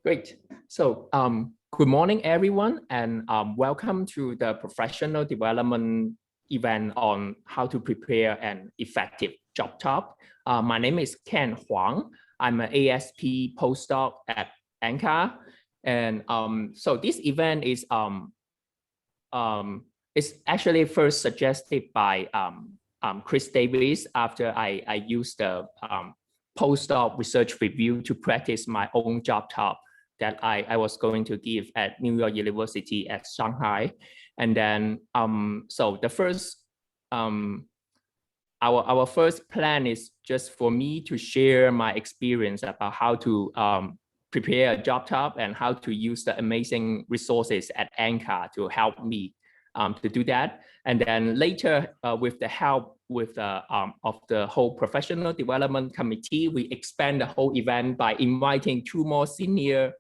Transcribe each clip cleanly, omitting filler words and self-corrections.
Great. So good morning, everyone, and welcome to the professional development event on how to prepare an effective job talk. My name is Ken Huang. I'm an ASP postdoc at NCAR. And so this event is actually first suggested by Chris Davis after I used the postdoc research review to practice my own job talk that I was going to give at New York University at Shanghai. And then, so the first, our first plan is just for me to share my experience about how to prepare a job talk and how to use the amazing resources at NCAR to help me to do that. And then later, with the help of the whole professional development committee, we expand the whole event by inviting two more senior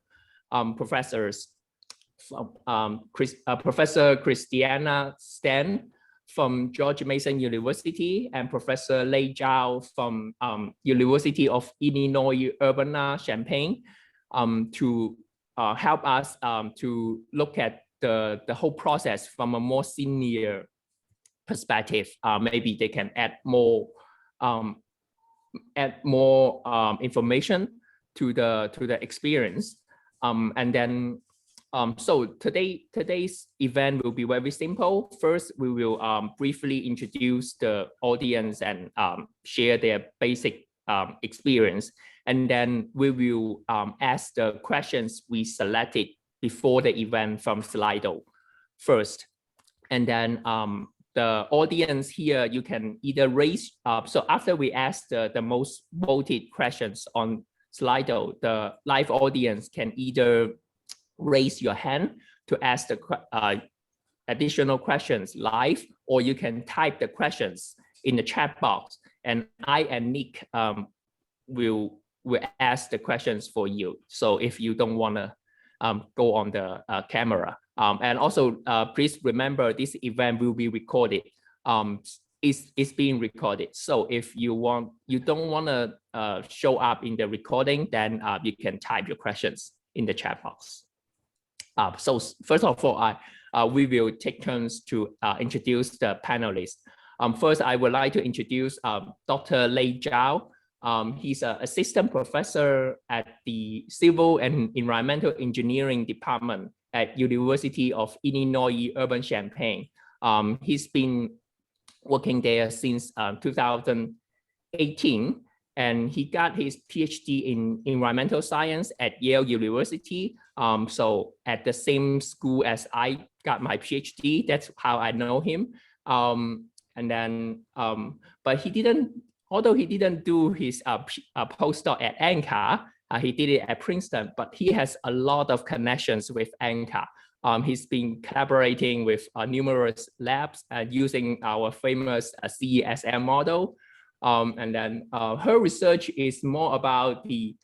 professors, Professor Christiana Stan from George Mason University and Professor Lei Zhao from University of Illinois Urbana-Champaign to help us to look at the whole process from a more senior perspective. Maybe they can add more information to the experience. And then, so today's event will be very simple. First, we will briefly introduce the audience and share their basic experience. And then we will ask the questions we selected before the event from Slido first. And then the audience here, you can either raise up. So after we ask the most voted questions on Slido, the live audience can either raise your hand to ask the additional questions live, or you can type the questions in the chat box, and I and Nick will ask the questions for you. So if you don't want to go on the camera, and also please remember this event will be recorded. It's being recorded. So if you don't want to show up in the recording, then you can type your questions in the chat box. So first of all, we will take turns to introduce the panelists. First, I would like to introduce Dr. Lei Zhao. He's an assistant professor at the Civil and Environmental Engineering Department at University of Illinois Urbana-Champaign. He's been working there since 2018, and he got his PhD in environmental science at Yale University. So at the same school as I got my PhD, that's how I know him. And then, but he didn't, although he didn't do his postdoc at NCAR, he did it at Princeton, but he has a lot of connections with NCAR. He's been collaborating with numerous labs using our famous CESM model. And then her research is more about the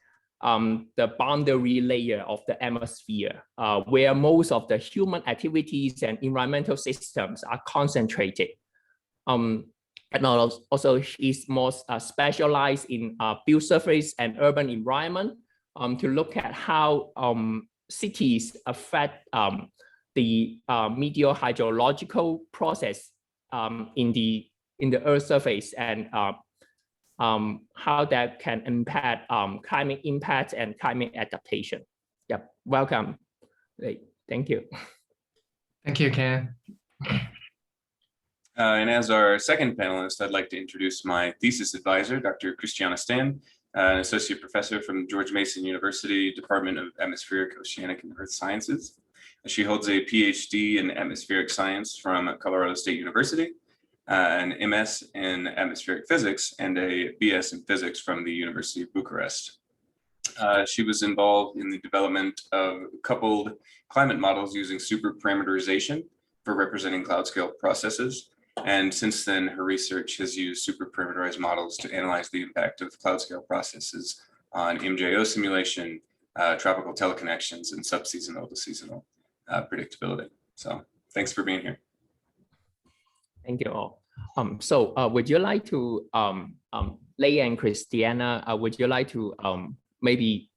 boundary layer of the atmosphere, where most of the human activities and environmental systems are concentrated. And also she's more specialized in built surface and urban environment to look at how cities affect the medial hydrological process in the Earth's surface, and how that can impact climate impact and climate adaptation. Yep, welcome. Thank you. Thank you, Ken. And as our second panelist, I'd like to introduce my thesis advisor, Dr. Christiana Stan, an associate professor from George Mason University, Department of Atmospheric, Oceanic, and Earth Sciences. She holds a PhD in atmospheric science from Colorado State University, an MS in atmospheric physics, and a BS in physics from the University of Bucharest. She was involved in the development of coupled climate models using superparameterization for representing cloud scale processes. And since then, her research has used superparameterized models to analyze the impact of cloud scale processes on MJO simulation, tropical teleconnections, and subseasonal to seasonal predictability. So thanks for being here. Thank you all. So would you like to, Lei and Christiana, would you like to maybe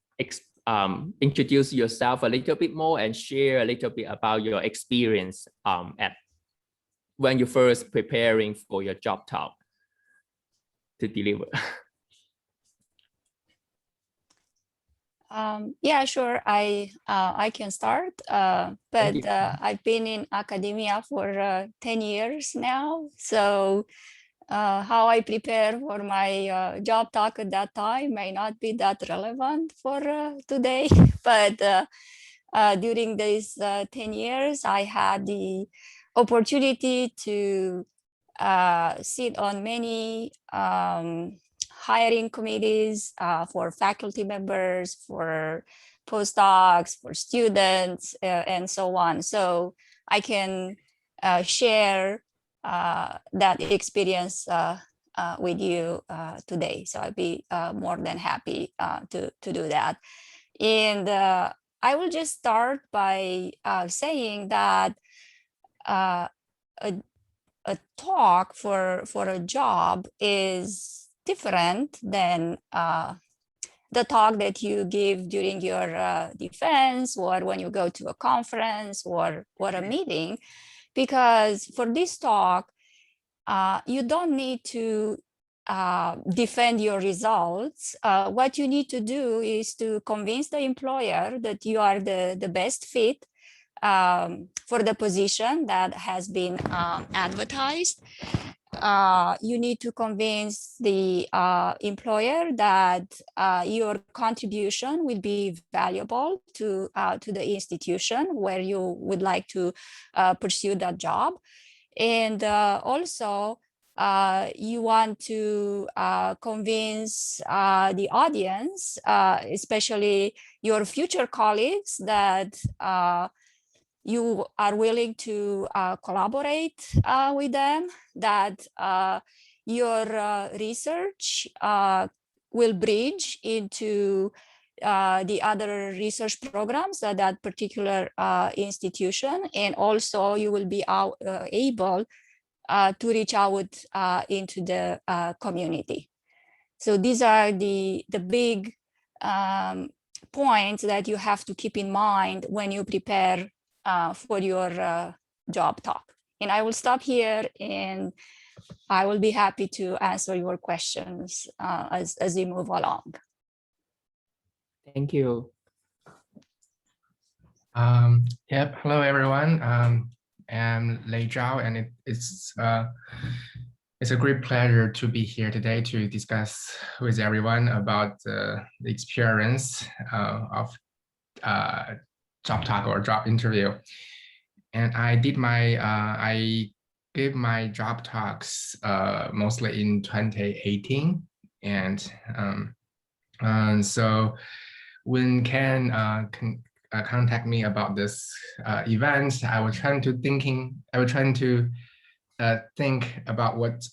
introduce yourself a little bit more and share a little bit about your experience when you first preparing for your job talk to deliver. Yeah, sure. I can start, but I've been in academia for 10 years now. So how I prepare for my job talk at that time may not be that relevant for today. But during these 10 years, I had the opportunity to sit on many hiring committees for faculty members, for postdocs, for students, and so on. So I can share that experience with you today. So I'd be more than happy to do that. And I will just start by saying that a talk for a job is different than the talk that you give during your defense or when you go to a conference or a meeting, because for this talk, you don't need to defend your results. What you need to do is to convince the employer that you are the best fit for the position that has been advertised. You need to convince the employer that your contribution will be valuable to the institution where you would like to pursue that job. And also, you want to convince the audience, especially your future colleagues, that you are willing to collaborate with them, that your research will bridge into the other research programs at that particular institution, and also you will be able to reach out into the community. So these are the big points that you have to keep in mind when you prepare for your job talk. And I will stop here, and I will be happy to answer your questions as we move along. Thank you. Yep. Hello, everyone. I'm Lei Zhao, and it's a great pleasure to be here today to discuss with everyone about the experience of job talk or job interview. And I gave my job talks mostly in 2018, and so when Ken contact me about this event, I was trying to think about what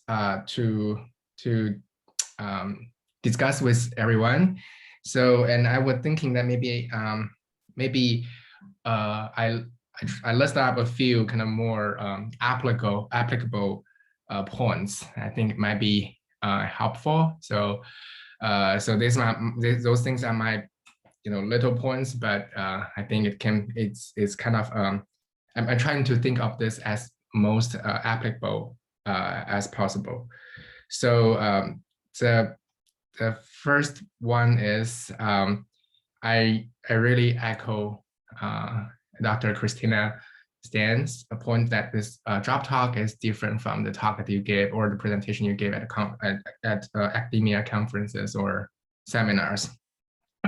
to discuss with everyone. So, and I was thinking that maybe I listed up a few kind of more applicable points. I think it might be helpful. So, so those things are my little points, but I think it's kind of I'm trying to think of this as most applicable as possible. So the first one is I really echo Dr. Christina Stan's point that this job talk is different from the talk that you gave or the presentation you gave at academia conferences or seminars.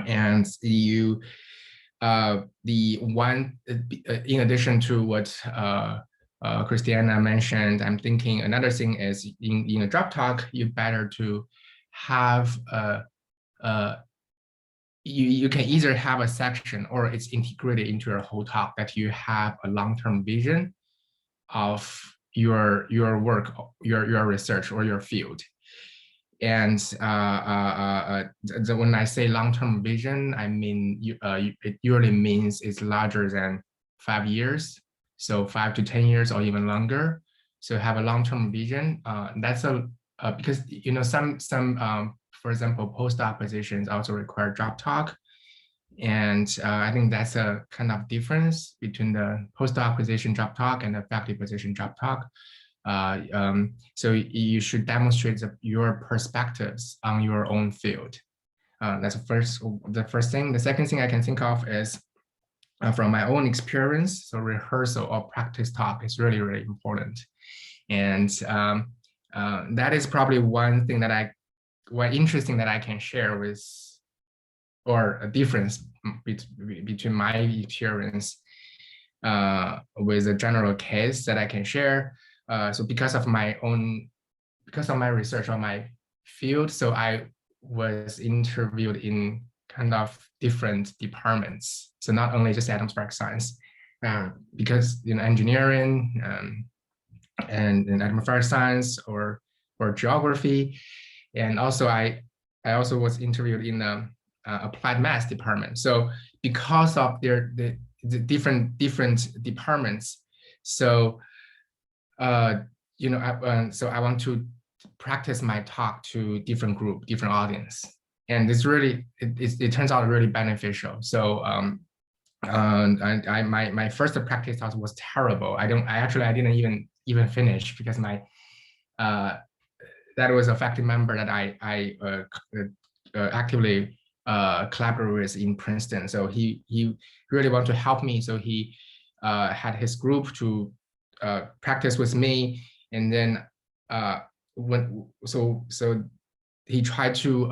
And in addition to what Christiana mentioned, I'm thinking another thing is in a job talk, you better to have you can either have a section or it's integrated into your whole talk that you have a long-term vision of your work, your research or your field. And when I say long-term vision, I mean it usually means it's larger than 5 years, so 5 to 10 years or even longer. So have a long-term vision. That's because some for example postdoc positions also require job talk, And I think that's a kind of difference between the postdoc position job talk and the faculty position job talk. So you should demonstrate your perspectives on your own field. That's the first thing. The second thing I can think of is from my own experience. So rehearsal or practice talk is really, really important. And that is probably one thing that one interesting that I can share with, or a difference between my experience with a general case that I can share. So because of my research on my field, so I was interviewed in kind of different departments. So not only just atmospheric science, because engineering and in atmospheric science or geography, and also I also was interviewed in the applied math department. So because of the different departments, so so I want to practice my talk to different group, different audience, and it's really it turns out really beneficial. So my first practice talk was terrible. I didn't even finish because my that was a faculty member that I actively collaborate with in Princeton. So he really wanted to help me. So he had his group to practice with me, and then so he tried to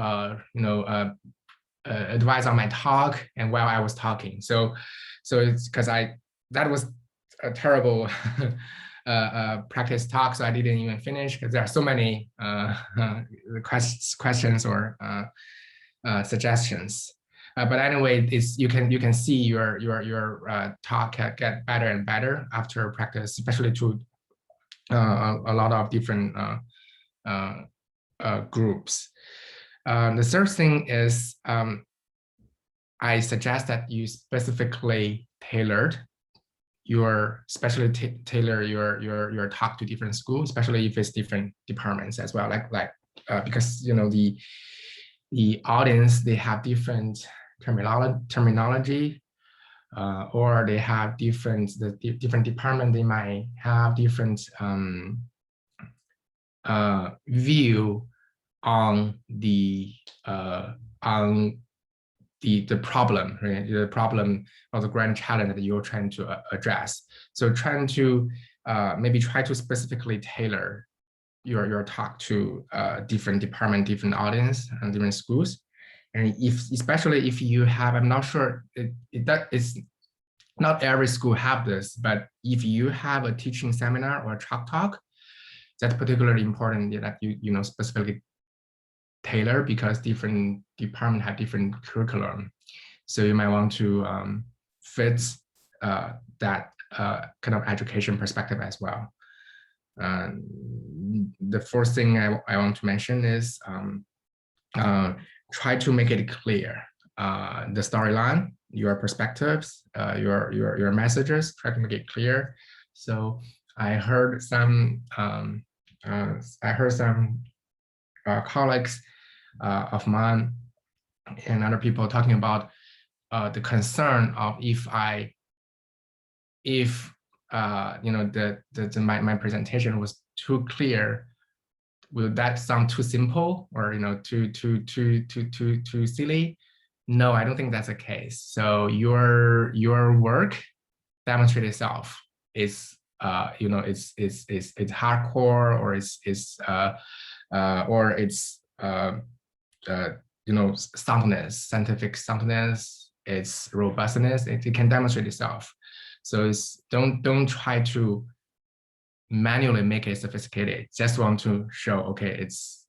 advise on my talk and while I was talking. So it's because that was a terrible practice talk, so I didn't even finish because there are so many questions or suggestions. But anyway, you can see your talk get better and better after practice, especially to a lot of different groups. The third thing is I suggest that you specifically tailor your talk to different schools, especially if it's different departments as well. Because the audience, they have different terminology, or they have different department, they might have different view on the problem, right? The problem or the grand challenge that you're trying to address. So trying to maybe try to specifically tailor your talk to different department, different audience, and different schools. And especially if you have, I'm not sure, it's not every school have this, but if you have a teaching seminar or a talk, that's particularly important that you specifically tailor, because different department have different curriculum. So you might want to fit that kind of education perspective as well. The fourth thing I want to mention is try to make it clear. The storyline, your perspectives, your messages, try to make it clear. So I heard some colleagues of mine and other people talking about the concern of if my presentation was too clear, will that sound too simple or too silly? No, I don't think that's the case. So your work demonstrate itself is it's hardcore, or it's soundness, scientific soundness, its robustness. It can demonstrate itself. So don't try to manually make it sophisticated. Just want to show, okay, it's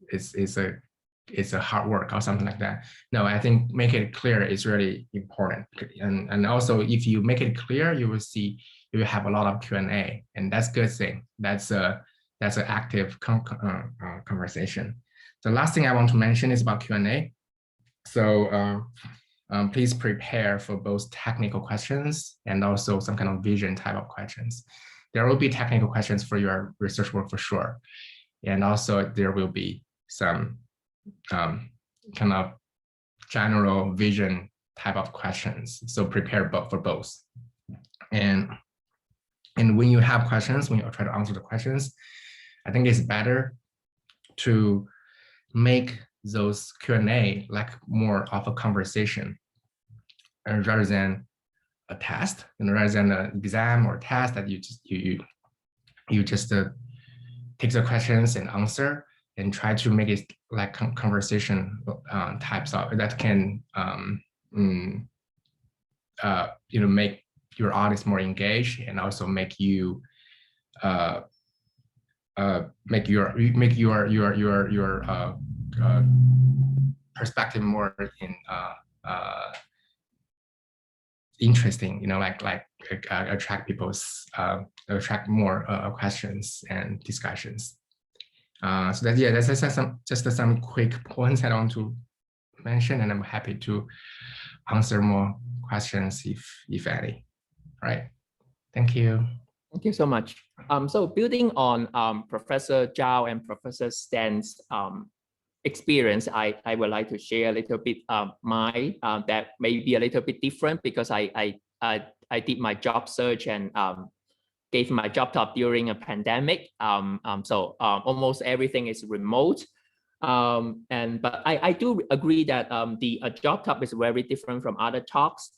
a hard work or something like that. No, I think make it clear is really important. And also, if you make it clear, you will see you will have a lot of Q&A, and that's a good thing. That's an active conversation. The last thing I want to mention is about Q&A. So please prepare for both technical questions and also some kind of vision type of questions. There will be technical questions for your research work for sure. And also there will be some kind of general vision type of questions. So prepare for both. And when you have questions, when you try to answer the questions, I think it's better to make those Q&A like more of a conversation rather than a test, rather than an exam or test that you just take the questions and answer, and try to make it like conversation types of that can make your audience more engaged, and also make you make your perspective more interesting, like attract people's attract more questions and discussions. So that's some quick points I want to mention, and I'm happy to answer more questions if any. All right, thank you. Thank you so much. So building on Professor Zhao and Professor Stan's experience, I would like to share a little bit my that may be a little bit different, because I did my job search and gave my job top during a pandemic. So almost everything is remote. But I do agree that the job top is very different from other talks.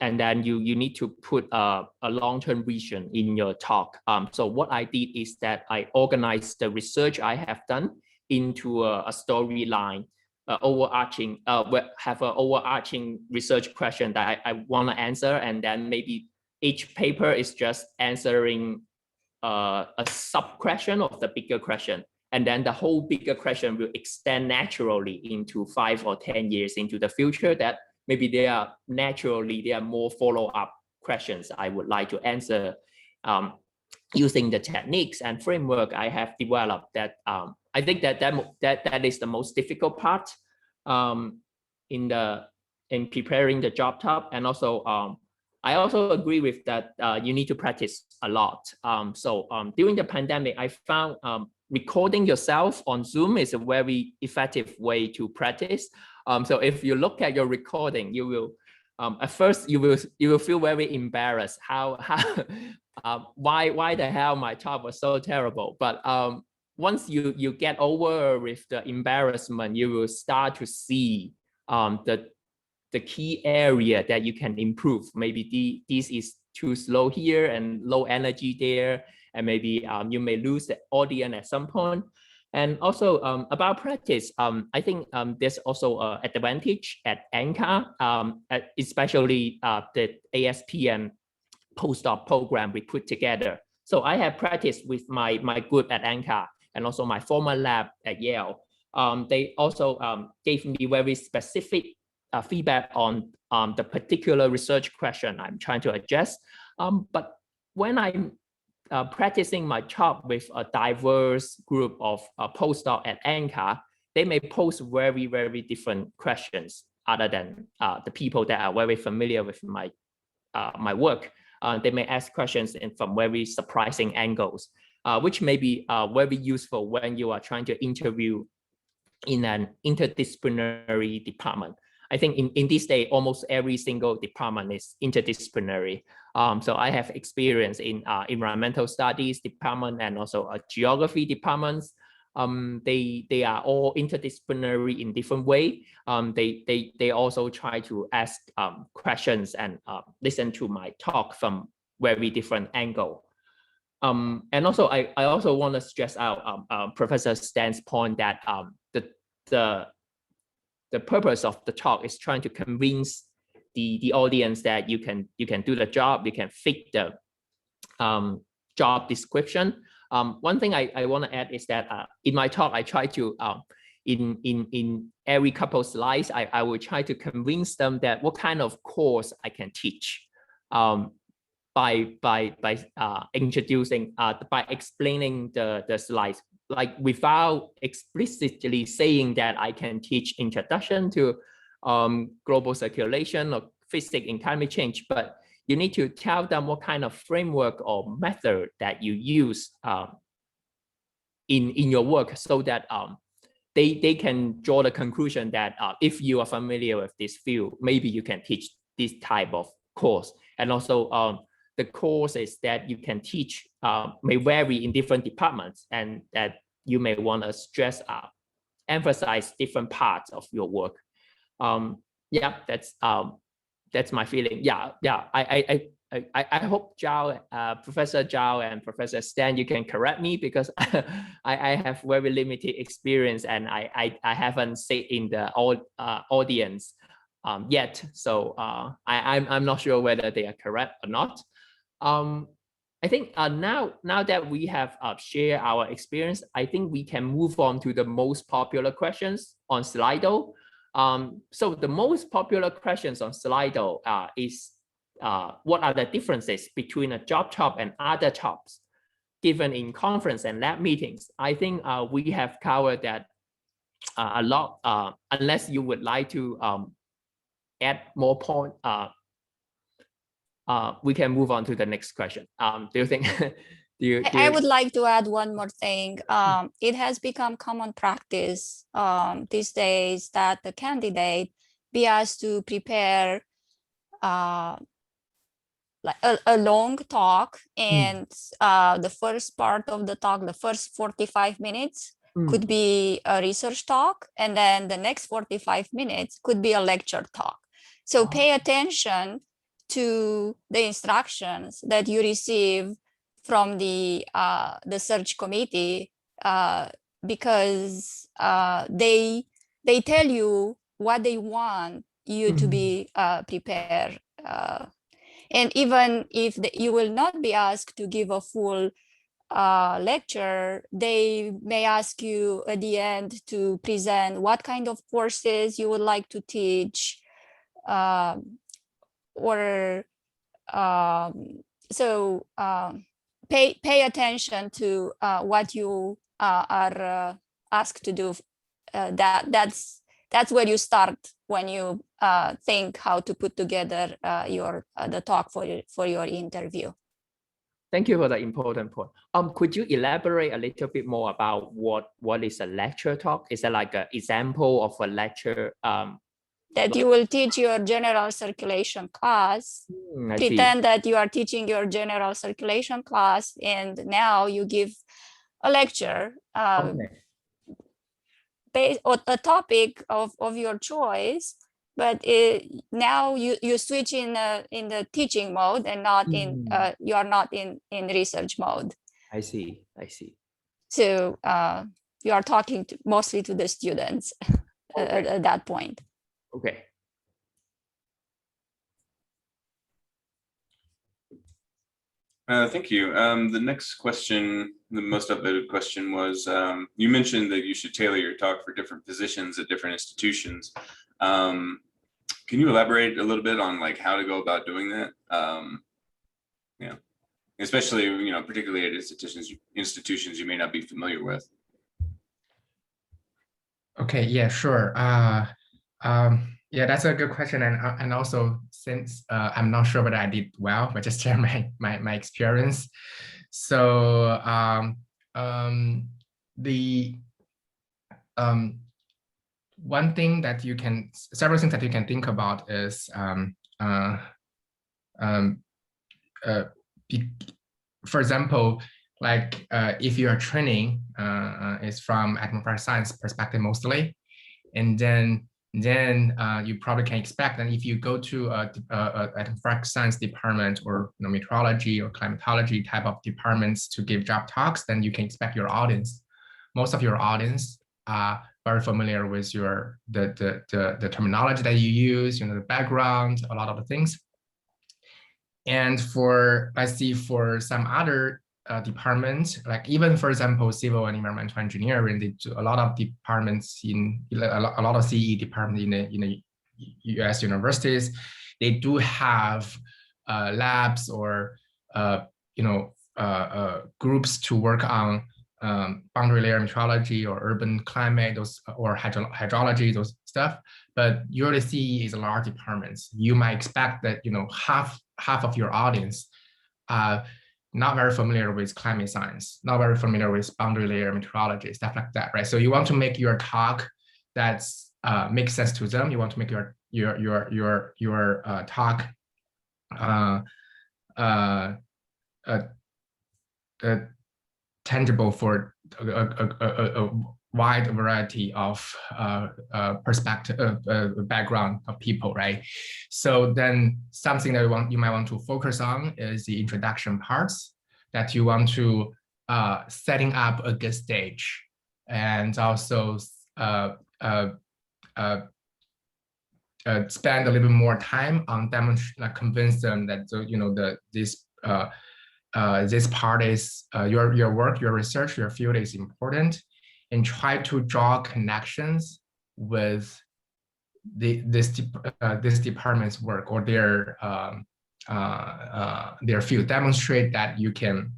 And then you need to put a long-term vision in your talk. So what I did is that I organized the research I have done into a storyline, overarching, have an overarching research question that I want to answer, and then maybe each paper is just answering a sub-question of the bigger question. And then the whole bigger question will extend naturally into 5 or 10 years into the future, that maybe there are more follow-up questions I would like to answer using the techniques and framework I have developed. That I think that is the most difficult part in preparing the job top. And also I also agree with that you need to practice a lot. So during the pandemic, I found recording yourself on Zoom is a very effective way to practice. So if you look at your recording, you will at first you will feel very embarrassed. Why the hell my talk was so terrible? But once you get over with the embarrassment, you will start to see the key area that you can improve. Maybe this is too slow here and low energy there, and maybe you may lose the audience at some point. And also about practice, I think there's also an advantage at NCAR, especially the ASPM postdoc program we put together. So I have practiced with my group at NCAR and also my former lab at Yale. They also gave me very specific feedback on the particular research question I'm trying to address. But when I'm practicing my job with a diverse group of postdocs at NCAR, they may pose very, very different questions other than the people that are very familiar with my work. They may ask questions from very surprising angles, which may be very useful when you are trying to interview in an interdisciplinary department. I think in this day, almost every single department is interdisciplinary. So I have experience in environmental studies department and also a geography departments. They are all interdisciplinary in different way. They also try to ask questions and listen to my talk from very different angle. And also I also want to stress out Professor Stan's point that the purpose of the talk is trying to convince the audience that you can do the job, you can fit the job description. One thing I want to add is that in my talk, I try to in every couple of slides, I will try to convince them that what kind of course I can teach by introducing by explaining the slides. Like without explicitly saying that I can teach introduction to global circulation or physics in climate change, but you need to tell them what kind of framework or method that you use in your work, so that they can draw the conclusion that if you are familiar with this field, maybe you can teach this type of course. And also the courses that you can teach may vary in different departments, and that you may want to stress emphasize different parts of your work. Yeah, that's my feeling. Yeah, I hope Zhao, Professor Zhao and Professor Stan, you can correct me, because I have very limited experience and I haven't sat in the audience yet. So I'm not sure whether they are correct or not. I think now that we have shared our experience, I think we can move on to the most popular questions on Slido. So the most popular questions on Slido is what are the differences between a job talk and other talks given in conference and lab meetings? I think we have covered that a lot. Unless you would like to add more point, we can move on to the next question. Do you think? I would like to add one more thing. It has become common practice these days that the candidate be asked to prepare like a long talk, and the first part of the talk, the first 45 minutes could be a research talk, and then the next 45 minutes could be a lecture talk. So pay attention to the instructions that you receive from the search committee, because they tell you what they want you to be prepared. And even if you will not be asked to give a full lecture, they may ask you at the end to present what kind of courses you would like to teach, so pay attention to what you are asked to do. That's where you start when you think how to put together the talk for your interview. Thank you for the important point. Could you elaborate a little bit more about what is a lecture talk? Is that like an example of a lecture? That you will teach your general circulation class. Pretend that you are teaching your general circulation class, and now you give a lecture based on a topic of your choice, but now you switch in the teaching mode and not in you are not in research mode. I see. So you are talking mostly to the students at that point. Okay. Thank you. The next question, the most upvoted question was, you mentioned that you should tailor your talk for different positions at different institutions. Can you elaborate a little bit on like how to go about doing that? Yeah, especially, you know, particularly at institutions you may not be familiar with. Okay, yeah, sure. Yeah, that's a good question, and also since I'm not sure whether I did well, but just share my experience. So one thing that you can, several things that you can think about is for example, like if you are training is from atmospheric science perspective mostly, and then you probably can expect that if you go to atmospheric science department or meteorology or climatology type of departments to give job talks, then you can expect your audience, most of your audience are very familiar with the terminology that you use, the background, a lot of the things. And I see for some other departments, like even for example, civil and environmental engineering, they do a lot of departments in a lot of CE departments in the US universities. They do have labs or groups to work on boundary layer meteorology or urban climate, or hydrology, those stuff. But usually CE is a large departments. You might expect that half of your audience not very familiar with climate science, not very familiar with boundary layer meteorology, stuff like that, right? So you want to make your talk that's makes sense to them. You want to make your talk tangible for a wide variety of perspective, background of people, right? So then something that you might want to focus on is the introduction parts, that you want to setting up a good stage, and also spend a little bit more time on convince them that this part is your work, your research, your field is important, and try to draw connections with this department's work or their field. Demonstrate that you can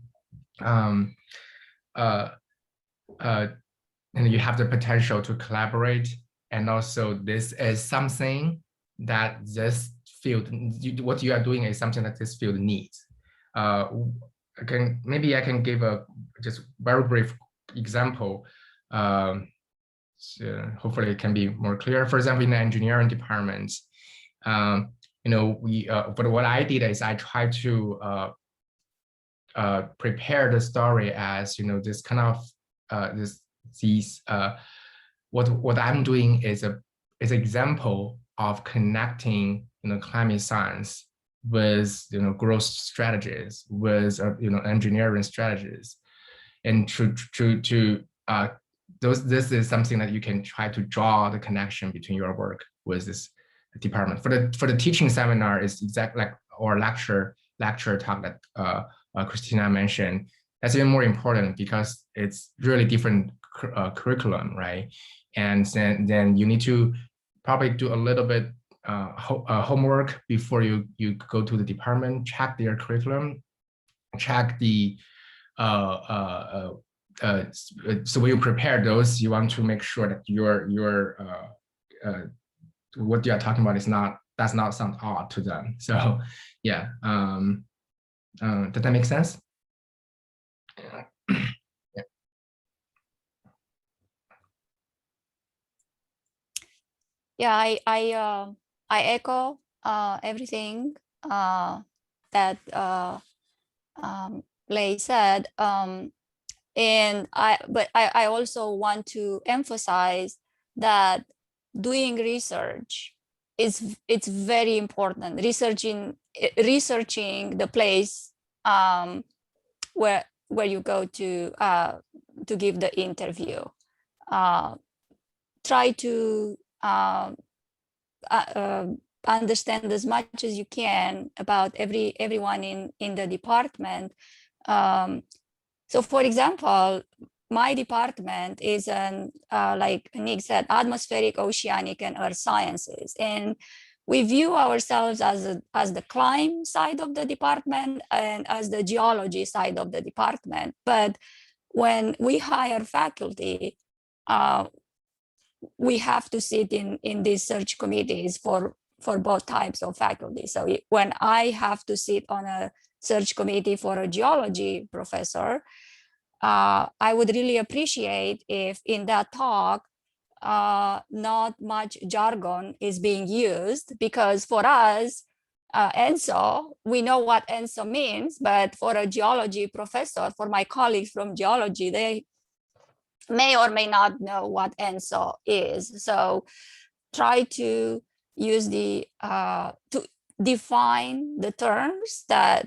and you have the potential to collaborate, and also this is something that this field, what you are doing is something that this field needs. Maybe I can give a just very brief example. So hopefully it can be more clear. For example, in the engineering department, but what I did is I tried to prepare the story as this kind of what I'm doing is an example of connecting climate science with growth strategies, with engineering strategies, and this is something that you can try to draw the connection between your work with this department. For the teaching seminar, is exactly like or lecture talk that Christina mentioned. That's even more important because it's really different curriculum, right? And then you need to probably do a little bit homework before you go to the department, check their curriculum, check the so when you prepare those, you want to make sure that your what you are talking about does not sound odd to them. So yeah, does that make sense? Yeah, I echo everything that Lei said, and I also want to emphasize that doing research it's very important. Researching the place where you go to give the interview. Try to understand as much as you can about everyone in the department. So for example, my department is like Nick said, atmospheric, oceanic, and earth sciences. And we view ourselves as the climate side of the department and as the geology side of the department. But when we hire faculty, we have to sit in these search committees for both types of faculty. So when I have to sit on a search committee for a geology professor, I would really appreciate if in that talk, not much jargon is being used, because for us, ENSO, we know what ENSO means, but for a geology professor, for my colleagues from geology, they may or may not know what ENSO is. So try to use to define the terms that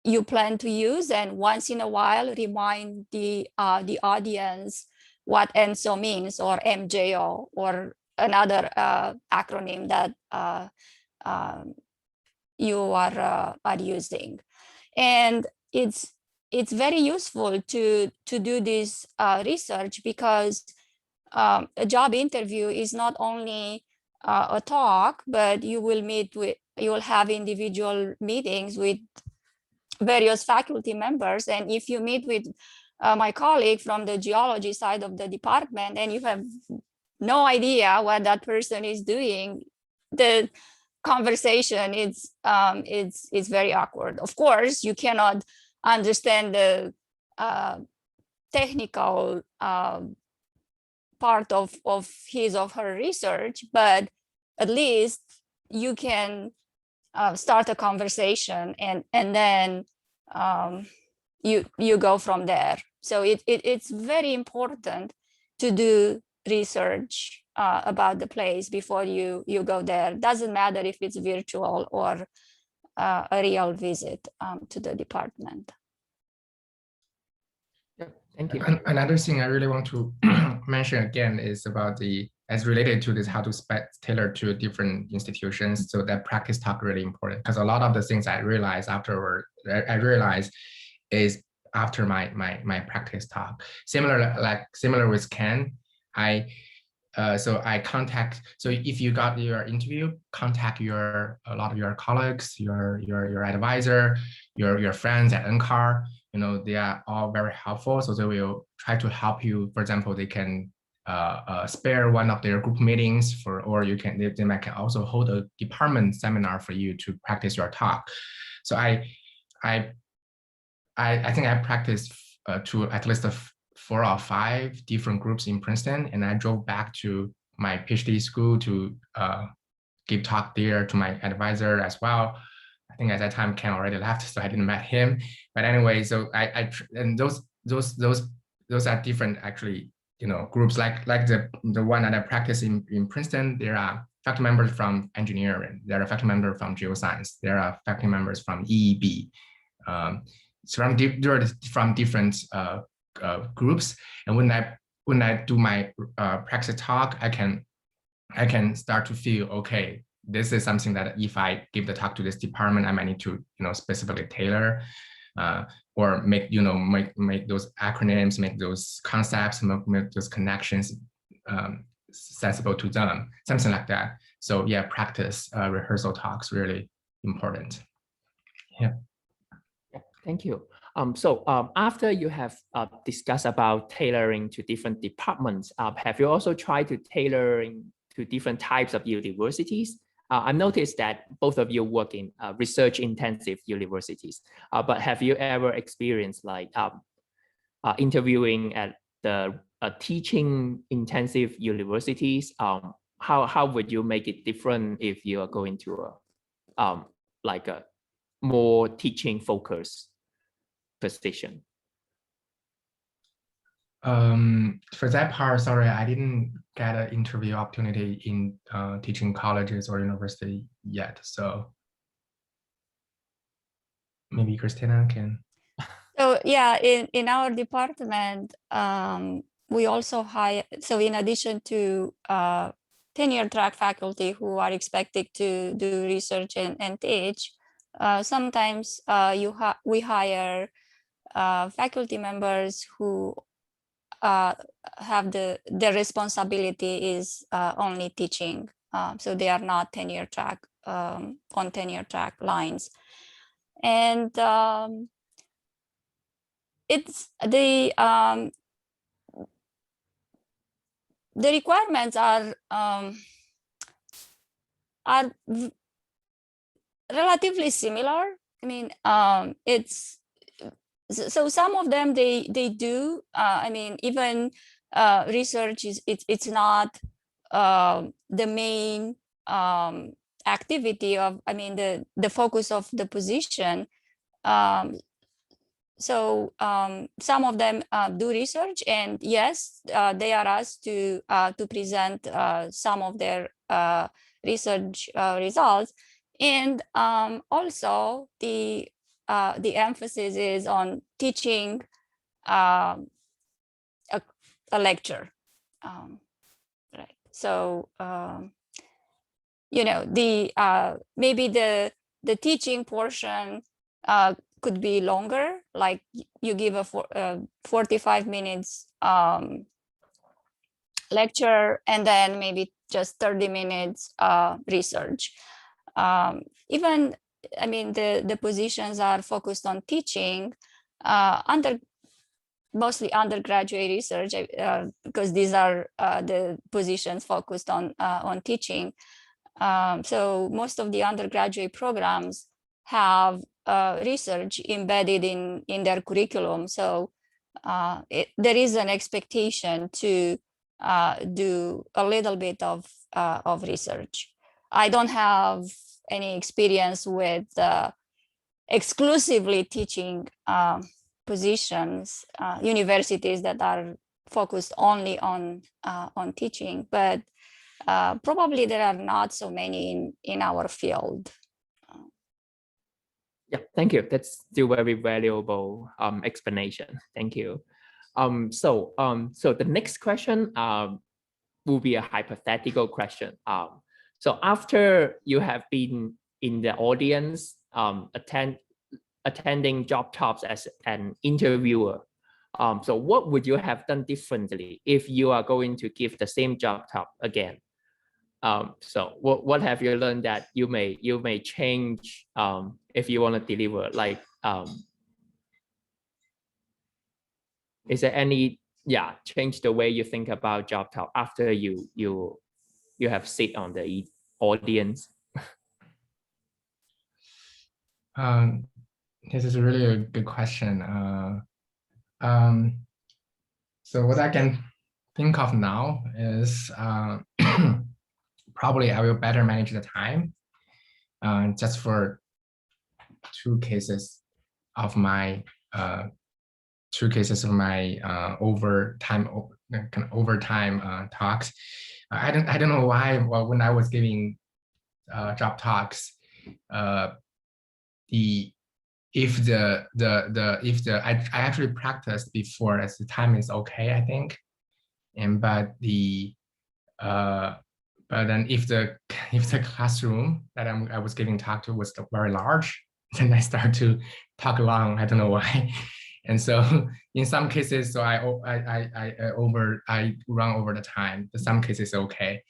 you plan to use, and once in a while remind the audience what ENSO means, or MJO, or another acronym that you are using. And it's very useful to do this research, because a job interview is not only a talk, but you will have individual meetings with various faculty members. And if you meet with my colleague from the geology side of the department and you have no idea what that person is doing, the conversation is very awkward. Of course, you cannot understand the technical part of his or her research, but at least you can start a conversation, and then you go from there. So it's very important to do research about the place before you go there. Doesn't matter if it's virtual or a real visit to the department. Yeah, thank you. Another thing I really want to mention again is about as related to this, how to tailor to different institutions. So that practice talk really important, because a lot of the things I realized afterward, is after my practice talk. Similar with Ken, so if you got your interview, contact a lot of your colleagues, your advisor, your friends at NCAR. You know, they are all very helpful. So they will try to help you. For example, they can spare one of their group meetings or they might can also hold a department seminar for you to practice your talk. So I think I practiced to at least 4 or 5 different groups in Princeton, and I drove back to my PhD school to give talk there to my advisor as well. I think at that time Ken already left, so I didn't met him. But anyway, so and those are different actually, you know, groups like the one that I practice in Princeton. There are faculty members from engineering, there are faculty members from geoscience, there are faculty members from EEB. So from different groups, and when I do my practice talk, I can start to feel, okay, this is something that if I give the talk to this department, I might need to, you know, specifically tailor or make those acronyms, make those concepts, make those connections accessible to them, something like that. So yeah, practice rehearsal talks really important. Yeah. Thank you. So after you have discussed about tailoring to different departments, have you also tried to tailoring to different types of universities? I noticed that both of you work in research-intensive universities, but have you ever experienced like interviewing at the teaching-intensive universities? How would you make it different if you are going to like a more teaching-focused position? For that part, sorry, I didn't get an interview opportunity in teaching colleges or university yet. So maybe Christina can. So yeah, in our department, we also hire, so in addition to tenure track faculty who are expected to do research and teach, sometimes we hire faculty members who have the responsibility is only teaching, so they are not tenure track on tenure track lines, and it's the requirements are relatively similar. I mean, it's so some of them they do. I mean, even research is it's not the main activity of. I mean, the focus of the position. So some of them do research, and yes, they are asked to present some of their research results, and also the emphasis is on teaching a lecture, right? So you know, the maybe the teaching portion could be longer, like you give a 45 minutes lecture and then maybe just 30 minutes research. Even, I mean, the positions are focused on teaching, mostly undergraduate research, because these are the positions focused on teaching. So most of the undergraduate programs have research embedded in their curriculum. So there is an expectation to do a little bit of research. I don't have any experience with exclusively teaching positions, universities that are focused only on teaching, but probably there are not so many in our field. Yeah, thank you. That's still very valuable explanation. Thank you. So the next question will be a hypothetical question. So after you have been in the audience attending job talks as an interviewer, so what would you have done differently if you are going to give the same job talk again? So what have you learned that you may change if you want to deliver? Like, is there any change the way you think about job talk after you have sit on the audience? This is really a good question. So what I can think of now is probably I will better manage the time. Just for two cases of my overtime talks. I don't know why. Well, when I was giving job talks, I actually practiced before as the time is okay, I think, but then if the classroom that I was giving talk to was very large, then I start to talk long. I don't know why. And so in some cases, so I run over the time. In some cases, okay.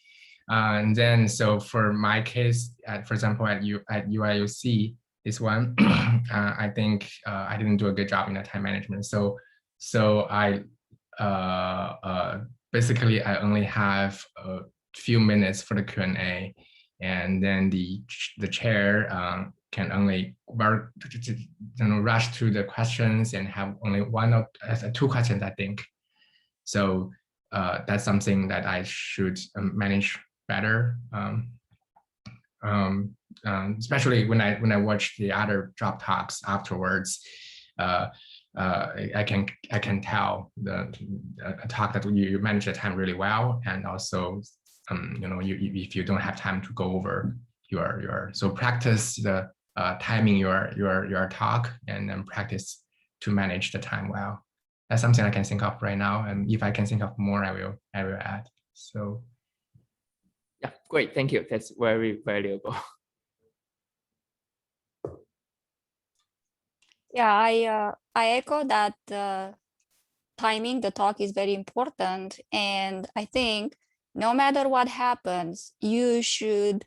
And then so for my case, for example, at UIUC, this one, I think I didn't do a good job in the time management. So I basically I only have a few minutes for the Q&A, and then the chair can only rush through the questions and have only two questions, I think. So that's something that I should manage better. Especially when I watch the other job talks afterwards, I can tell the talk that you manage the time really well, and also if you don't have time to go over so practice the timing your talk, and then practice to manage the time well. That's something I can think of right now, and if I can think of more, I will add. So yeah, great, thank you. That's very valuable. Yeah, I echo that timing the talk is very important, and I think no matter what happens, you should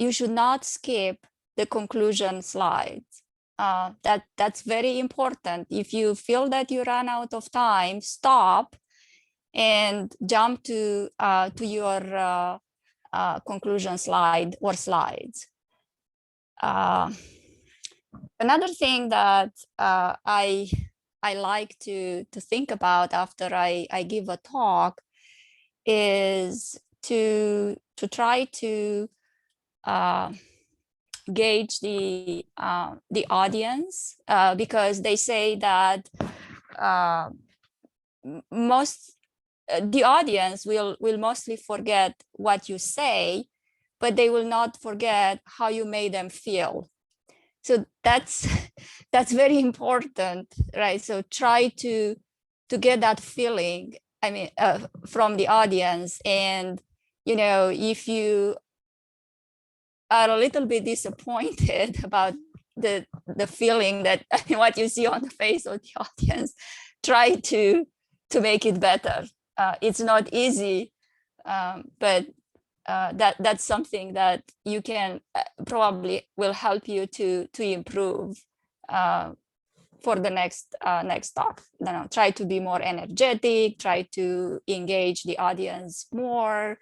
not skip the conclusion slides. That's very important. If you feel that you run out of time, stop and jump to your conclusion slide or slides. Another thing that I like to think about after I give a talk is to try to gauge the audience, because they say that the audience will mostly forget what you say, but they will not forget how you made them feel. So that's very important, right? So try to get that feeling, I mean, from the audience. And if you are a little bit disappointed about the feeling that what you see on the face of the audience, try to make it better. It's not easy, but that's something that you can probably will help you to improve for the next talk. Try to be more energetic, try to engage the audience more,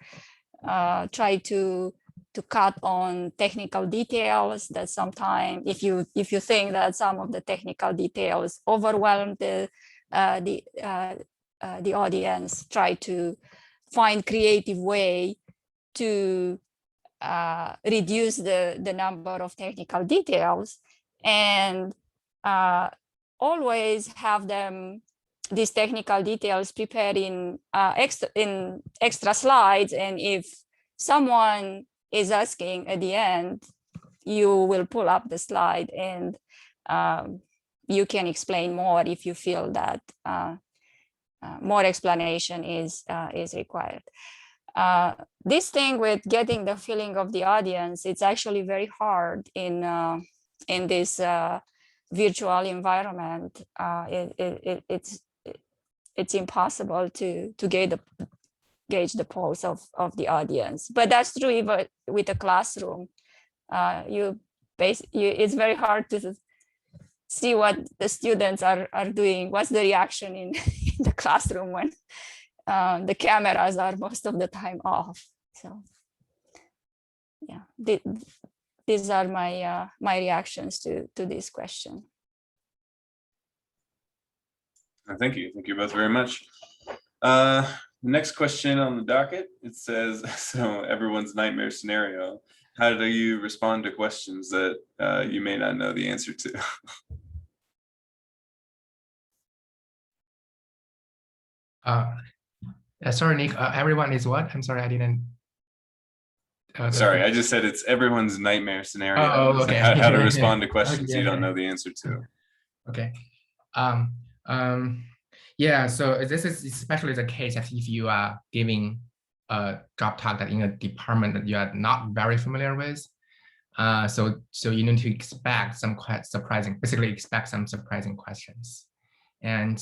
try to cut on technical details. That sometimes, if you think that some of the technical details overwhelm the audience, try to find creative way to reduce the number of technical details, and always have these technical details prepared in extra slides. And if someone is asking at the end, you will pull up the slide and you can explain more if you feel that more explanation is required. This thing with getting the feeling of the audience, it's actually very hard in this virtual environment. It's impossible to gauge the pulse of the audience. But that's true even with a classroom. It's very hard to see what the students are doing. What's the reaction in the classroom when the cameras are most of the time off? So yeah, these are my my reactions to this question. Thank you both very much. Next question on the docket, it says, so everyone's nightmare scenario, how do you respond to questions that you may not know the answer to? Sorry, Nick, everyone is what? I'm sorry, I didn't. Sorry, I just said it's everyone's nightmare scenario. Oh, okay. How to respond to questions Okay. you don't know the answer to. Okay. Yeah, so this is especially the case that if you are giving a job talk that in a department that you are not very familiar with, so you need to expect some quite surprising, basically expect some surprising questions. And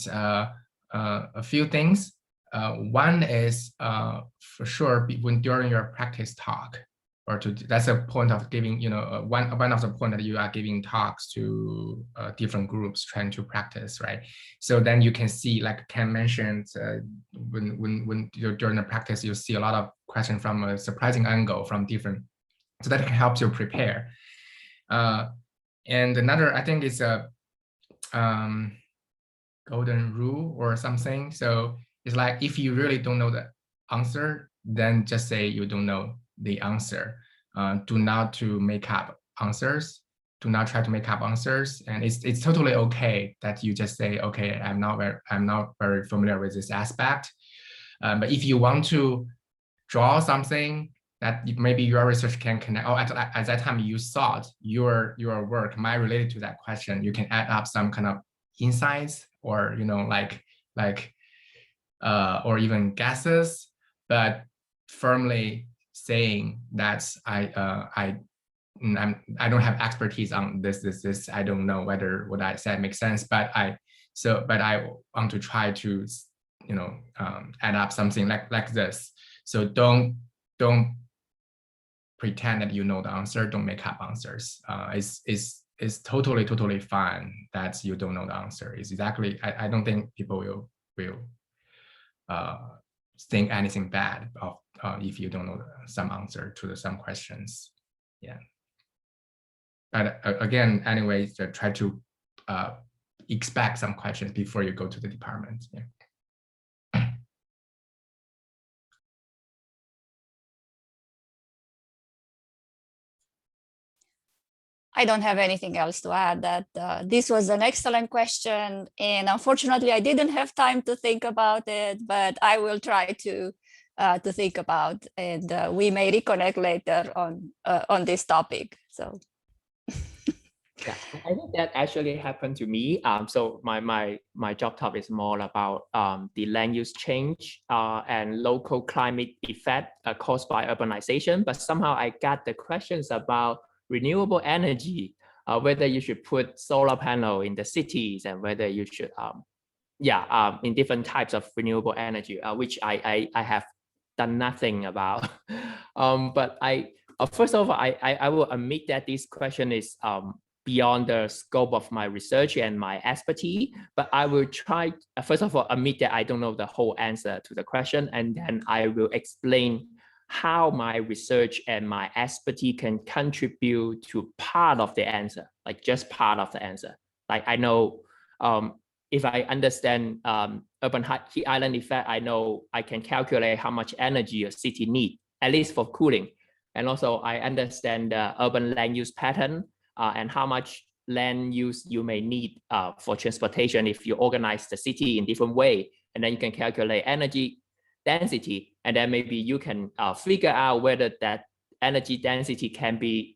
a few things. One is for sure when during your practice talk, or that's a point of giving, one of the point that you are giving talks to different groups trying to practice, right? So then you can see, like Ken mentioned, when you're during the practice, you see a lot of questions from a surprising angle from different, so that can help you prepare. And another, I think, is a golden rule or something. So it's like, if you really don't know the answer, then just say you don't know the answer. Do not to make up answers. Do not try to make up answers. And it's totally okay that you just say, okay, I'm not very familiar with this aspect. But if you want to draw something that maybe your research can connect, or at that time you thought your work might relate to that question, you can add up some kind of insights, or or even guesses, but firmly saying that I don't have expertise on this. I don't know whether what I said makes sense, but I want to try to add up something like this. So don't pretend that you know the answer. Don't make up answers. It's totally fine that you don't know the answer. It's exactly, I don't think people will think anything bad of if you don't know some answer to some questions. Yeah. But again, anyway, try to expect some questions before you go to the department. Yeah. I don't have anything else to add. That this was an excellent question, and unfortunately I didn't have time to think about it, but I will try to think about, and we may reconnect later on this topic. So yeah, I think that actually happened to me. So my job topic is more about the land use change and local climate effect caused by urbanization, but somehow I got the questions about renewable energy, whether you should put solar panel in the cities, and whether you should in different types of renewable energy, which I have done nothing about. But first of all, I will admit that this question is beyond the scope of my research and my expertise, but I will try, first of all, admit that I don't know the whole answer to the question, and then I will explain how my research and my expertise can contribute to part of the answer, like just part of the answer. Like I know if I understand urban heat island effect, I know I can calculate how much energy a city needs, at least for cooling. And also I understand the urban land use pattern and how much land use you may need for transportation if you organize the city in different way. And then you can calculate energy density, and then maybe you can figure out whether that energy density can be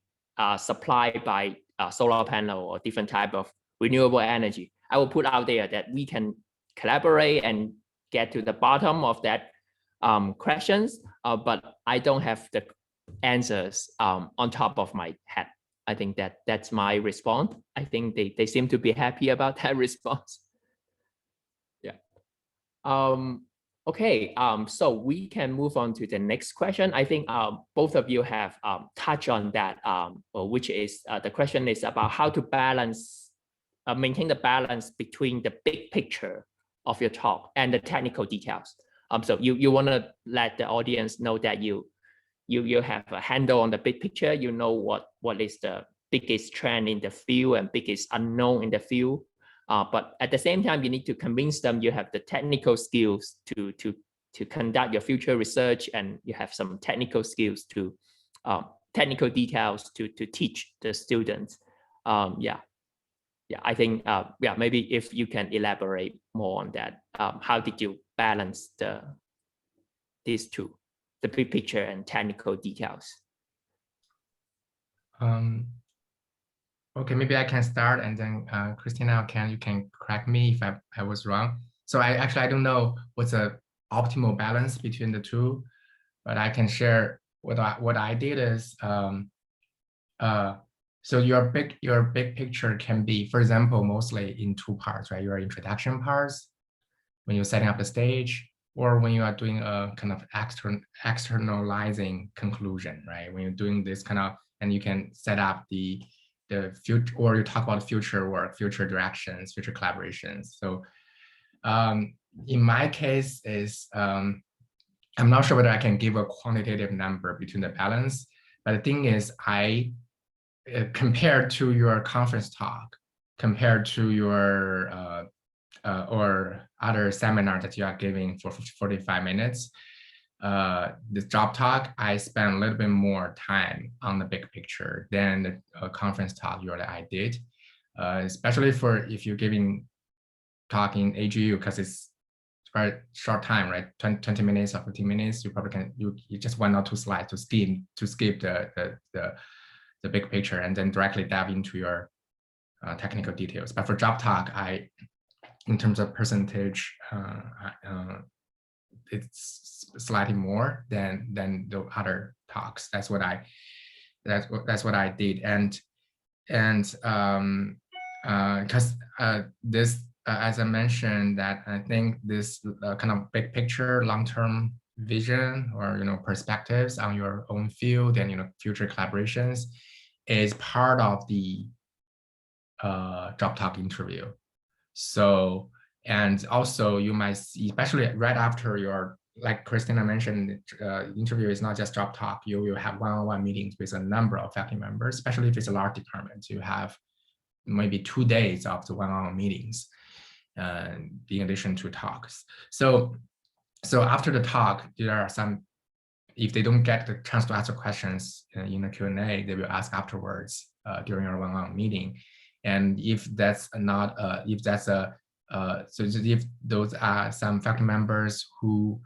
supplied by solar panel or different type of renewable energy. I will put out there that we can collaborate and get to the bottom of that questions, but I don't have the answers on top of my head. I think that's my response. I think they seem to be happy about that response. Yeah. Okay, so we can move on to the next question. I think both of you have touched on that, which is the question is about how to balance, maintain the balance between the big picture of your talk and the technical details. So you want to let the audience know that you have a handle on the big picture. You know what is the biggest trend in the field and biggest unknown in the field. But at the same time, you need to convince them you have the technical skills to conduct your future research, and you have some technical skills to technical details to teach the students. Yeah, I think maybe if you can elaborate more on that, how did you balance these two, the big picture and technical details? Okay, maybe I can start, and then Christina, you can correct me if I was wrong. So I don't know what's the optimal balance between the two, but I can share what I did is so your big picture can be, for example, mostly in two parts, right? Your introduction parts when you're setting up the stage, or when you are doing a kind of externalizing conclusion, right? When you're doing this kind of, and you can set up the future, or you talk about future work, future directions, future collaborations. So in my case is, I'm not sure whether I can give a quantitative number between the balance, but the thing is, I compared to your conference talk, compared to your or other seminar that you are giving for 45 minutes, the job talk, I spent a little bit more time on the big picture than the conference talk I did, especially for if you're giving talk in AGU, because it's very short time, right? 20 minutes or 15 minutes, you probably can, you just 1 or 2 slides to skip the big picture and then directly dive into your technical details. But for job talk, in terms of percentage, it's slightly more than the other talks. That's what I did, and because this, as I mentioned, that I think this kind of big picture, long-term vision, or perspectives on your own field and future collaborations is part of the job talk interview. So, and also you might see, especially right after your, like Christina mentioned, interview is not just job talk. You will have one-on-one meetings with a number of faculty members, especially if it's a large department. You have maybe 2 days of the one-on-one meetings, in addition to talks. So after the talk, there are some, if they don't get the chance to answer questions in the Q&A, they will ask afterwards during your one-on-one meeting. And if that's not, so if those are some faculty members whose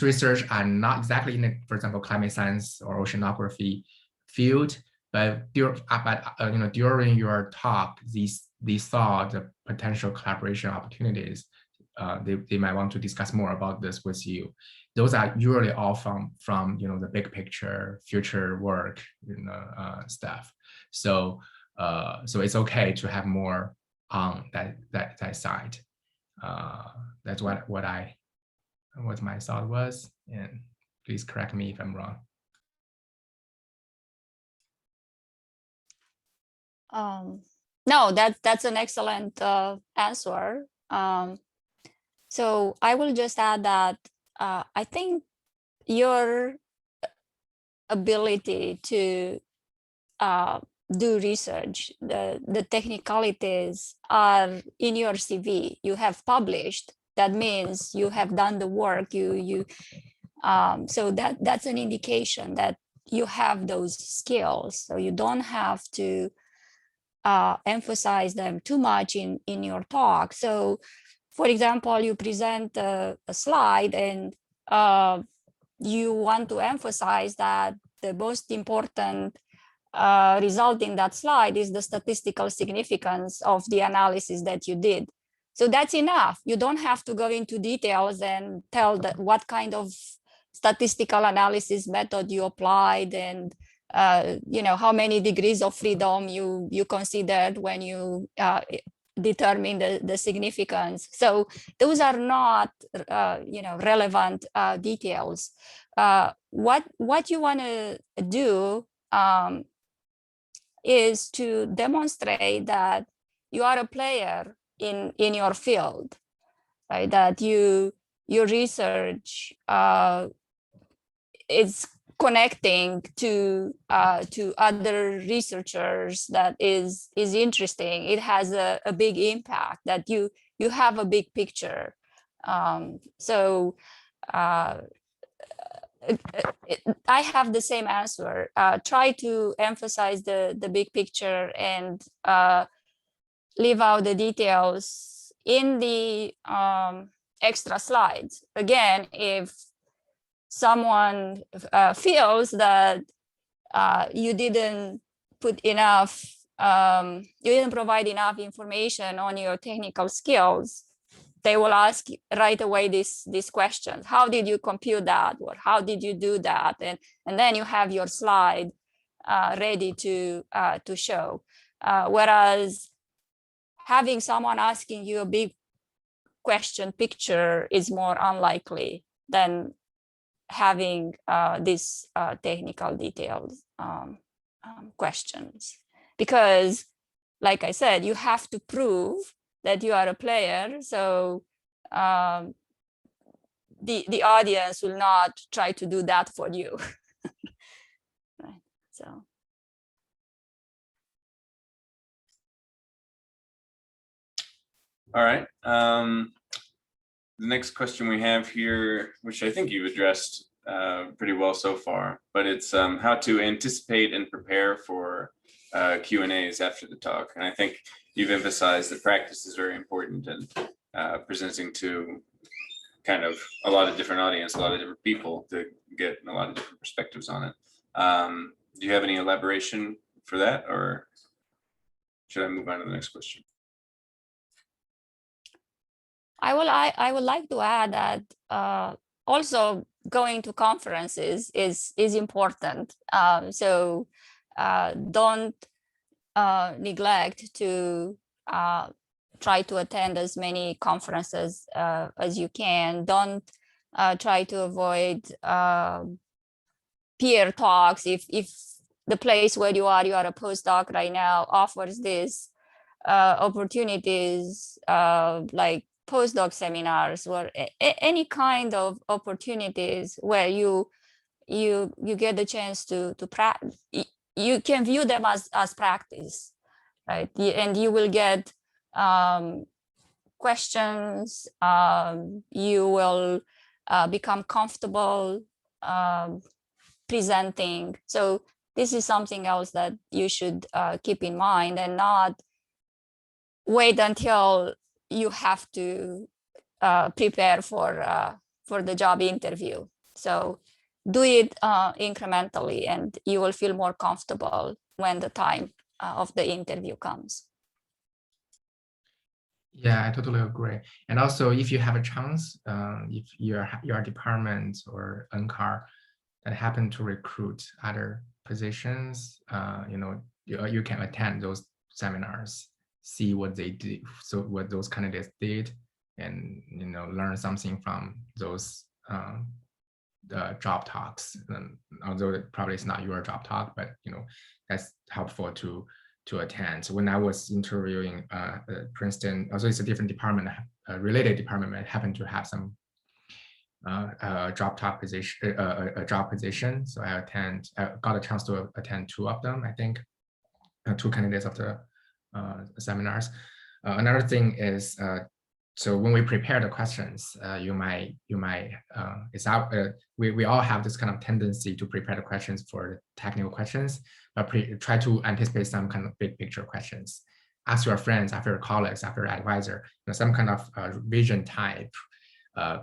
research are not exactly in the, for example, climate science or oceanography field, but during your talk, they saw the potential collaboration opportunities. They might want to discuss more about this with you. Those are usually all from the big picture, future work, stuff. So it's okay to have more on that side. That's what my thought was, and please correct me if I'm wrong. No, that's an excellent answer. So I will just add that I think your ability to do research, the technicalities are in your CV. You have published. That means you have done the work. So that's an indication that you have those skills. So you don't have to emphasize them too much in your talk. So, for example, you present a slide and you want to emphasize that the most important result in that slide is the statistical significance of the analysis that you did. So that's enough. You don't have to go into details and tell that what kind of statistical analysis method you applied and how many degrees of freedom you considered when you determine the significance. So those are not relevant details. What you want to do is to demonstrate that you are a player in your field, right? That your research is connecting to other researchers, that is interesting. It has a big impact, that you have a big picture. I have the same answer. Try to emphasize the big picture and leave out the details in the extra slides. Again, if someone feels that you didn't put enough, you didn't provide enough information on your technical skills, they will ask right away this question: how did you compute that, or how did you do that? And then you have your slide ready to show. Whereas having someone asking you a big question picture is more unlikely than having these technical details questions, because, like I said, you have to prove that you are a player. So the audience will not try to do that for you. Right. So. All right. The next question we have here, which I think you've addressed pretty well so far, but it's how to anticipate and prepare for Q&As after the talk. And I think you've emphasized that practice is very important, and presenting to kind of a lot of different audience, a lot of different people, to get a lot of different perspectives on it. Do you have any elaboration for that, or should I move on to the next question? I would like to add that also going to conferences is important. So don't neglect to try to attend as many conferences as you can. Don't try to avoid peer talks. If the place where you are a postdoc right now, offers this opportunities like postdoc seminars, or any kind of opportunities where you get the chance to practice, you can view them as practice, right? And you will get questions. You will become comfortable presenting. So this is something else that you should keep in mind, and not wait until you have to prepare for the job interview. So do it incrementally, and you will feel more comfortable when the time of the interview comes. Yeah, I totally agree. And also, if you have a chance, if your department or NCAR that happen to recruit other positions, you can attend those seminars, see what they did, so what those candidates did, and learn something from those job talks. And although it probably is not your job talk, but that's helpful to attend. So when I was interviewing Princeton, also it's a different department, a related department, but happened to have some job position. So I got a chance to attend 2 of them, I think, 2 candidates of the seminars. Another thing is, so when we prepare the questions, we all have this kind of tendency to prepare the questions for the technical questions, but try to anticipate some kind of big picture questions. Ask your friends, ask your colleagues, ask your advisor, some kind of vision type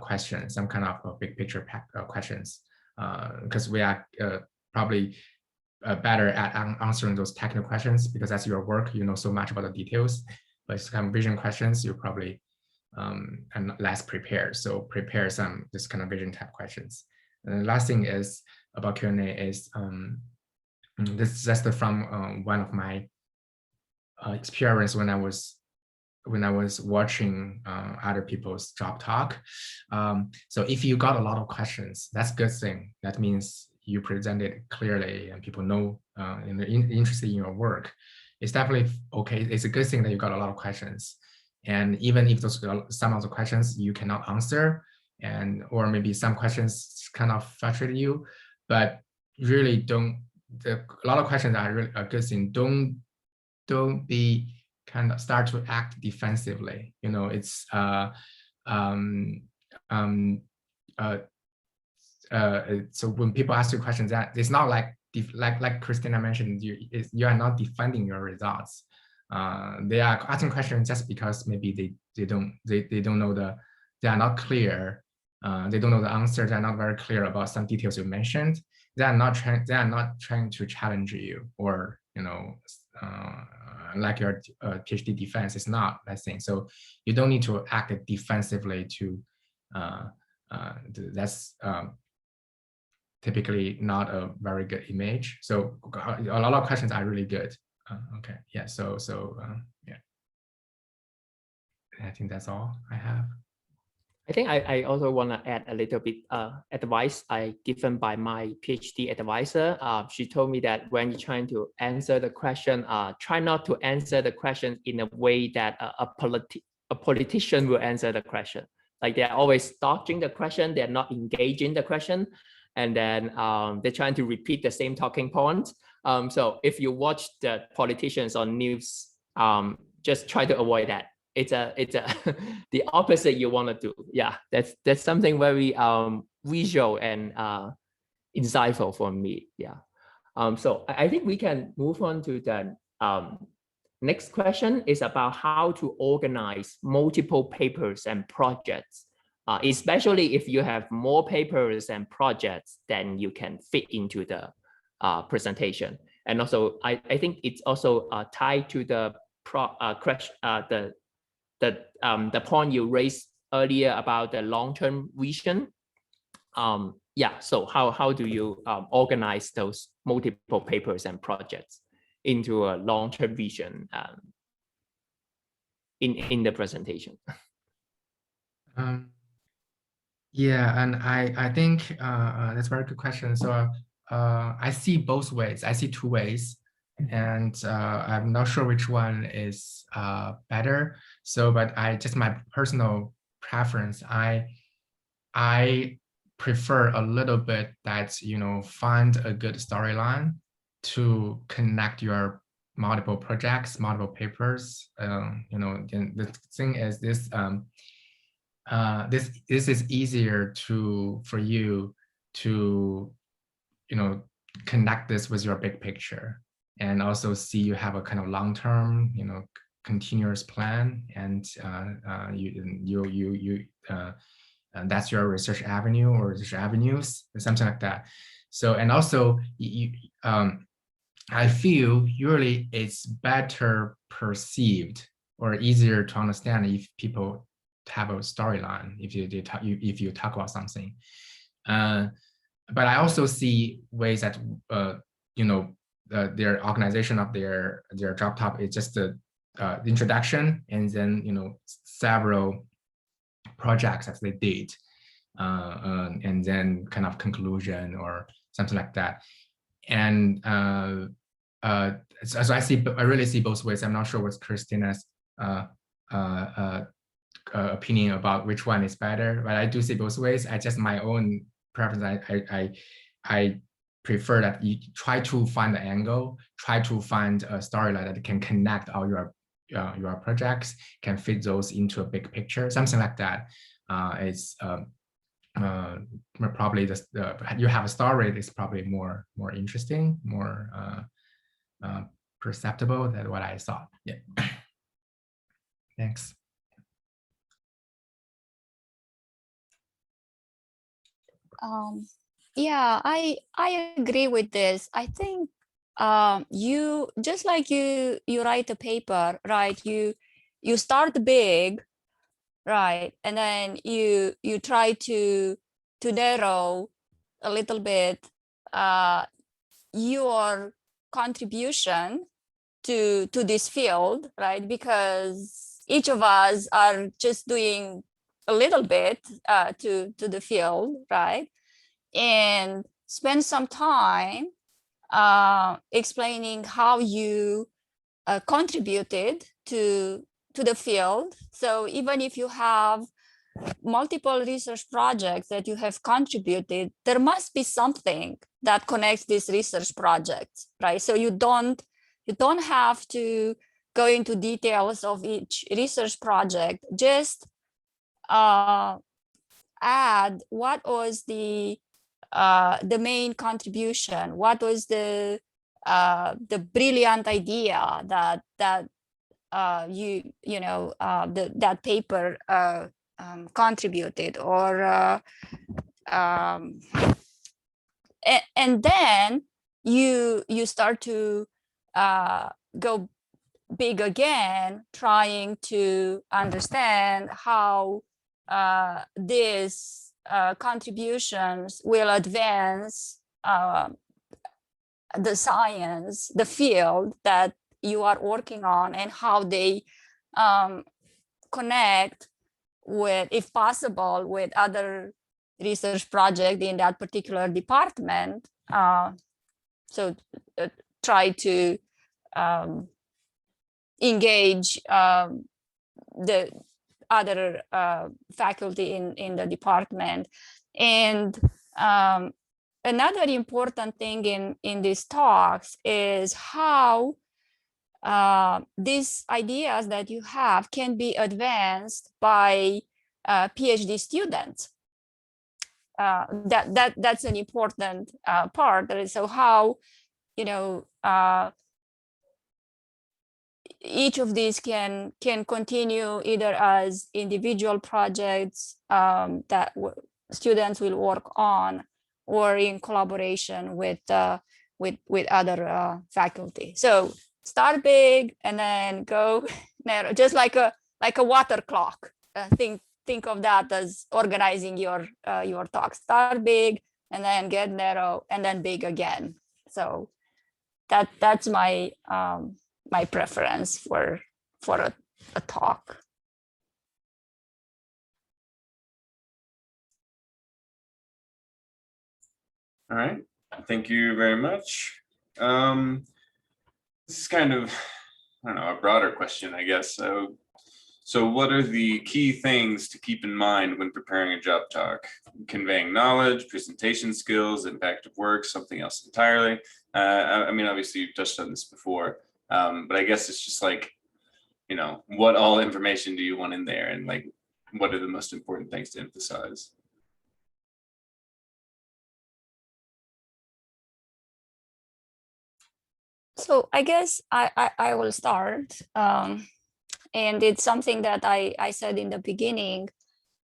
questions, some kind of big picture questions, because we are probably better at answering those technical questions, because that's your work, you know so much about the details. But it's kind of vision questions, you probably and less prepared. So prepare this kind of vision type questions. And the last thing is about Q&A is this is just from one of my experience when I was watching other people's job talk. So if you got a lot of questions, that's a good thing. That means you presented clearly and people know and they're interested in your work. It's definitely okay. It's a good thing that you got a lot of questions. And even if some of the questions you cannot answer, or maybe some questions kind of frustrate you, but really a lot of questions are really a good thing. Don't be kind of start to act defensively. You know, it's so when people ask you questions, that it's not like Christina mentioned, you are not defending your results. They are asking questions just because maybe they don't know they are not clear. They don't know the answer. They're not very clear about some details you mentioned. They are not trying to challenge you, or like your PhD defense is not that thing. So you don't need to act defensively to. That's typically not a very good image. So a lot of questions are really good. Okay, yeah. So yeah, I think that's all I have. I think I also want to add a little bit advice I given by my PhD advisor. She told me that when you're trying to answer the question, try not to answer the question in a way that a politician will answer the question. Like they're always dodging the question, they're not engaging the question, and then they're trying to repeat the same talking points. So if you watch the politicians on news, just try to avoid that. It's the opposite you want to do. Yeah, that's something very visual and insightful for me. Yeah. So I think we can move on to the next question is about how to organize multiple papers and projects, especially if you have more papers and projects than you can fit into the presentation. And also, I think it's also tied to the the point you raised earlier about the long-term vision. Yeah, so how do you organize those multiple papers and projects into a long-term vision in the presentation? Yeah, and I think that's a very good question. So I see both ways. I see 2 ways. And I'm not sure which one is better. So, but just my personal preference, I prefer a little bit that, find a good storyline to connect your multiple projects, multiple papers. The thing is this, this is easier for you to, connect this with your big picture. And also see you have a kind of long-term, continuous plan, and and that's your research avenue or research avenues, or something like that. So, and also, I feel usually it's better perceived or easier to understand if people have a storyline, if you talk about something. But I also see ways that their organization of their job top is just the introduction, and then several projects that they did, and then kind of conclusion or something like that. And so I really see both ways. I'm not sure what Christina's opinion about which one is better, but I do see both ways. I just my own preference. I prefer that you try to find the angle, try to find a storyline that can connect all your projects, can fit those into a big picture, something like that. It's probably you have a story that's probably more interesting, more perceptible than what I thought. Yeah. Thanks. Yeah, I agree with this. I think you just like you write a paper, right? You start big, right, and then you try to narrow a little bit your contribution to this field, right? Because each of us are just doing a little bit to the field, right? And spend some time explaining how you contributed to the field. So even if you have multiple research projects that you have contributed, there must be something that connects these research projects, right? So you don't have to go into details of each research project. Just add what was the main contribution, what was the brilliant idea that that paper contributed, or and then you start to go big again, trying to understand how these contributions will advance the science, the field that you are working on, and how they connect with, if possible, with other research project in that particular department. So try to engage the other faculty in the department. And another important thing in these talks is how these ideas that you have can be advanced by PhD students. That's an important part. So how, each of these can continue either as individual projects that students will work on, or in collaboration with other faculty. So start big and then go narrow, just like a water clock. Think of that as organizing your talk. Start big and then get narrow and then big again. So that's my my preference for a talk. All right, thank you very much. This is kind of, I don't know, a broader question, I guess. So what are the key things to keep in mind when preparing a job talk? Conveying knowledge, presentation skills, impact of work, something else entirely? I mean, obviously you've touched on this before, but I guess it's just like, what all information do you want in there, and like, what are the most important things to emphasize? So I guess I will start. And it's something that I said in the beginning.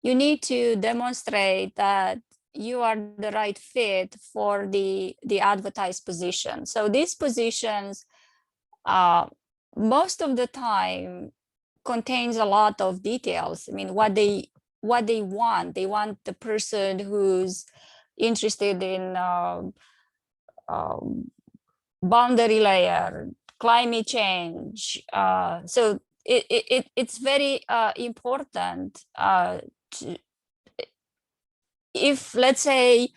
You need to demonstrate that you are the right fit for the advertised position. So these positions, most of the time, contains a lot of details. I mean, what they want. They want the person who's interested in boundary layer, climate change. So it's very important to, if let's say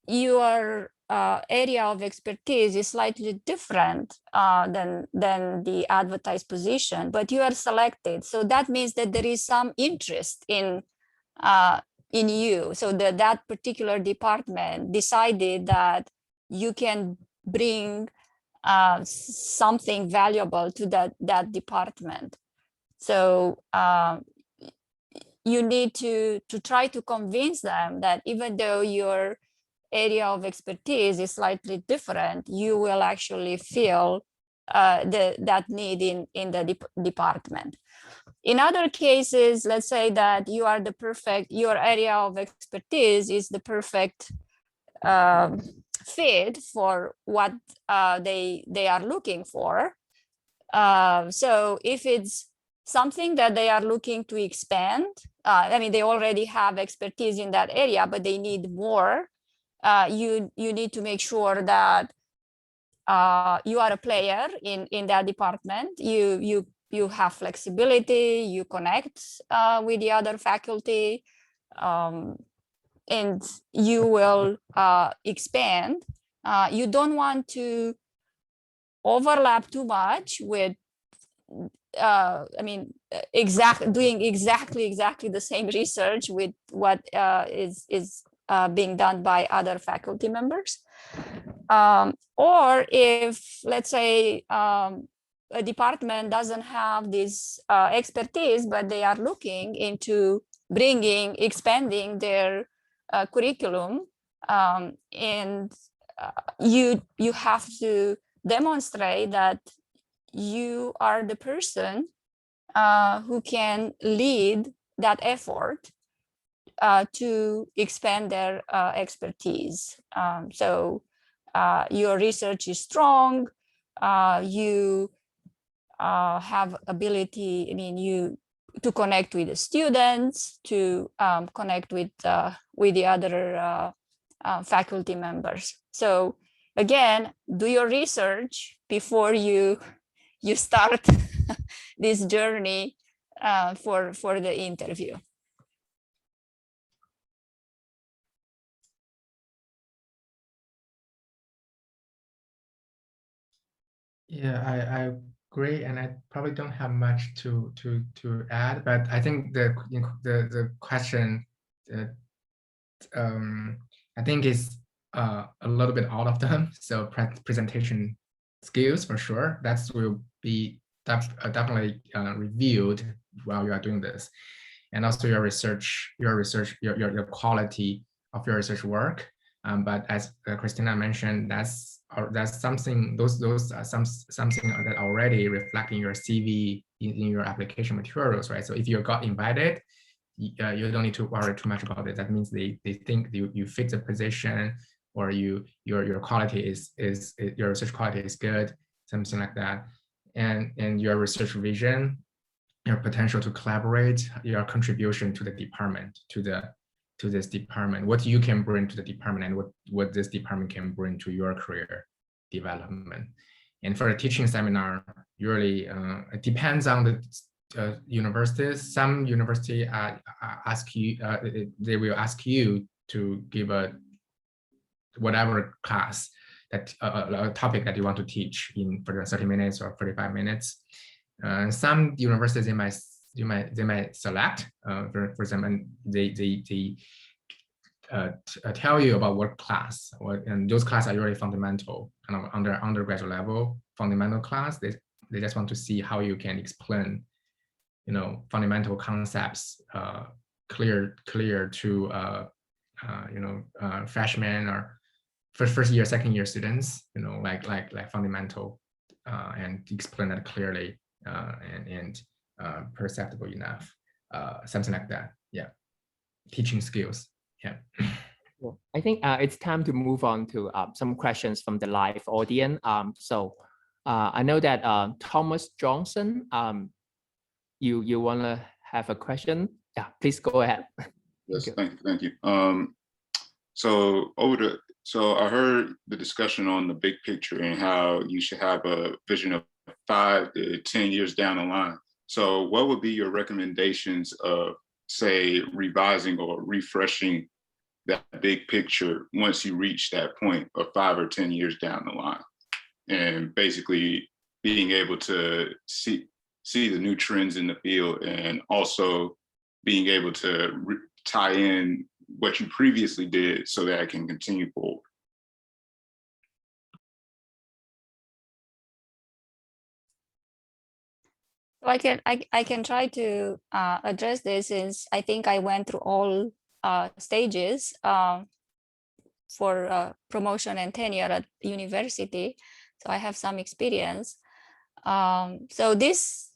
you are area of expertise is slightly different than the advertised position, but you are selected. So that means that there is some interest in you. So that particular department decided that you can bring something valuable to that department. So you need to try to convince them that even though your area of expertise is slightly different, you will actually feel that need in the department. In other cases, let's say that your area of expertise is the perfect fit for what they are looking for. So if it's something that they are looking to expand, I mean, they already have expertise in that area, but they need more. You need to make sure that you are a player in that department. You have flexibility. You connect with the other faculty, and you will expand. You don't want to overlap too much with. I mean, doing exactly the same research with what is being done by other faculty members. Or if, let's say, a department doesn't have this expertise, but they are looking into expanding their curriculum, and you have to demonstrate that you are the person who can lead that effort to expand their expertise. So your research is strong, you have ability, I mean, you to connect with the students, to connect with the other faculty members. So again, do your research before you start this journey for the interview. Yeah, I agree, and I probably don't have much to add, but I think the question I think is a little bit all of them. So presentation skills for sure, that will be definitely reviewed while you are doing this, and also your research, your quality of your research work. But as Christina mentioned, that's something, those are something that already reflect in your CV, in your application materials, right? So if you got invited, you don't need to worry too much about it. That means they think you fit the position, or your quality is your research quality is good, something like that, and your research vision, your potential to collaborate, your contribution to the department, to this department, what you can bring to the department, and what this department can bring to your career development. And for a teaching seminar, usually it depends on the universities. Some university ask you, they will ask you to give a whatever class, that a topic that you want to teach in for 30 minutes or 45 minutes. Some universities they might select, for example, they tell you about what class, and those classes are really fundamental, kind of undergraduate level fundamental class. They just want to see how you can explain, fundamental concepts clear to freshmen or first year, second year students, like fundamental, and explain that clearly and perceptible enough, something like that. Yeah, teaching skills. Yeah. Well, I think it's time to move on to some questions from the live audience. So I know that Thomas Johnson, you want to have a question? Yeah, please go ahead. Yes, thank you. So I heard the discussion on the big picture and how you should have a vision of 5 to 10 years down the line. So what would be your recommendations of, say, revising or refreshing that big picture once you reach that point of 5 or 10 years down the line, and basically being able to see the new trends in the field, and also being able to tie in what you previously did so that it can continue forward. I can try to address this, since I think I went through all stages for promotion and tenure at university, so I have some experience. So this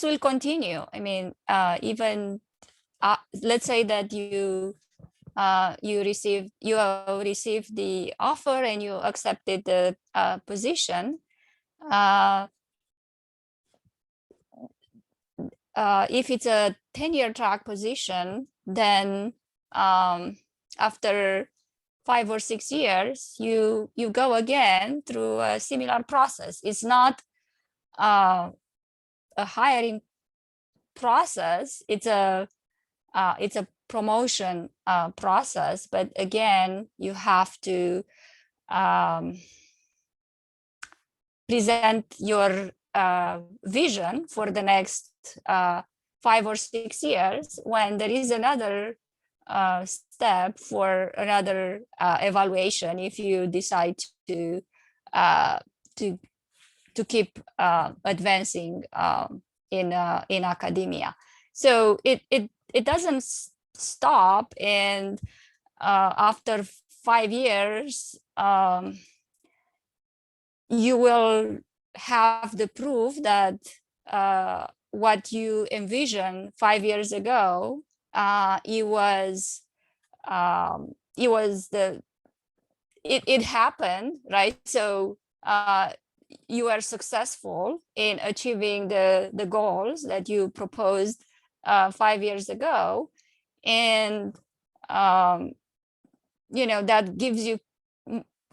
will continue. I mean, even let's say that you received the offer and you accepted the position. If it's a tenure track position, then after 5 or 6 years, you go again through a similar process. It's not a hiring process. It's a promotion process. But again, you have to present your vision for the next 5 or 6 years, when there is another step for another evaluation, if you decide to keep advancing in academia. So it doesn't stop, and after 5 years you will have the proof that what you envisioned 5 years ago, it happened, right? So you are successful in achieving the goals that you proposed 5 years ago, and that gives you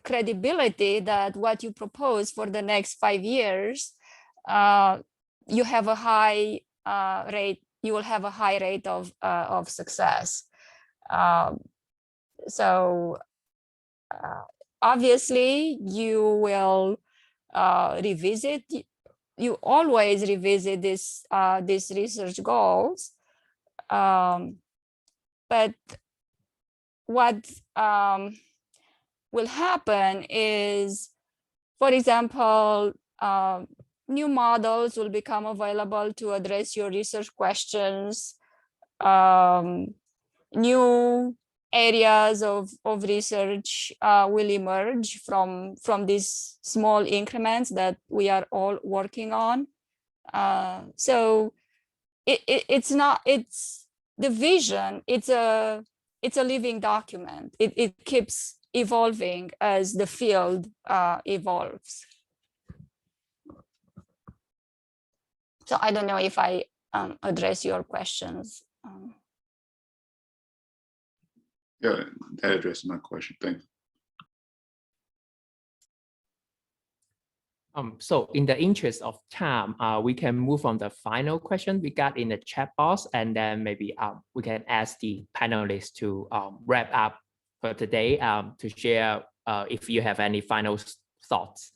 credibility that what you propose for the next 5 years, you have a high rate. You will have a high rate of success. So obviously, you will revisit. You always revisit these research goals, but what will happen is, for example, new models will become available to address your research questions. New areas of research will emerge from these small increments that we are all working on. So it's the vision. It's a living document. It keeps evolving as the field evolves. So I don't know if I address your questions. Yeah, that addresses my question. Thank you. So in the interest of time, we can move on the final question we got in the chat box, and then maybe we can ask the panelists to wrap up for today, to share if you have any final thoughts.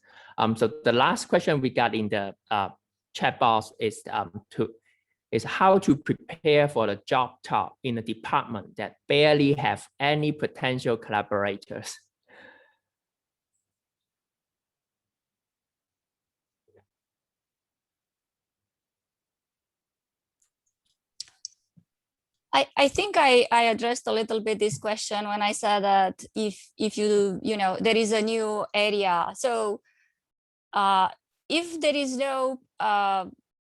So the last question we got in the chat box is how to prepare for the job talk in a department that barely have any potential collaborators. I think I addressed a little bit this question when I said that if there is a new area. So if there is no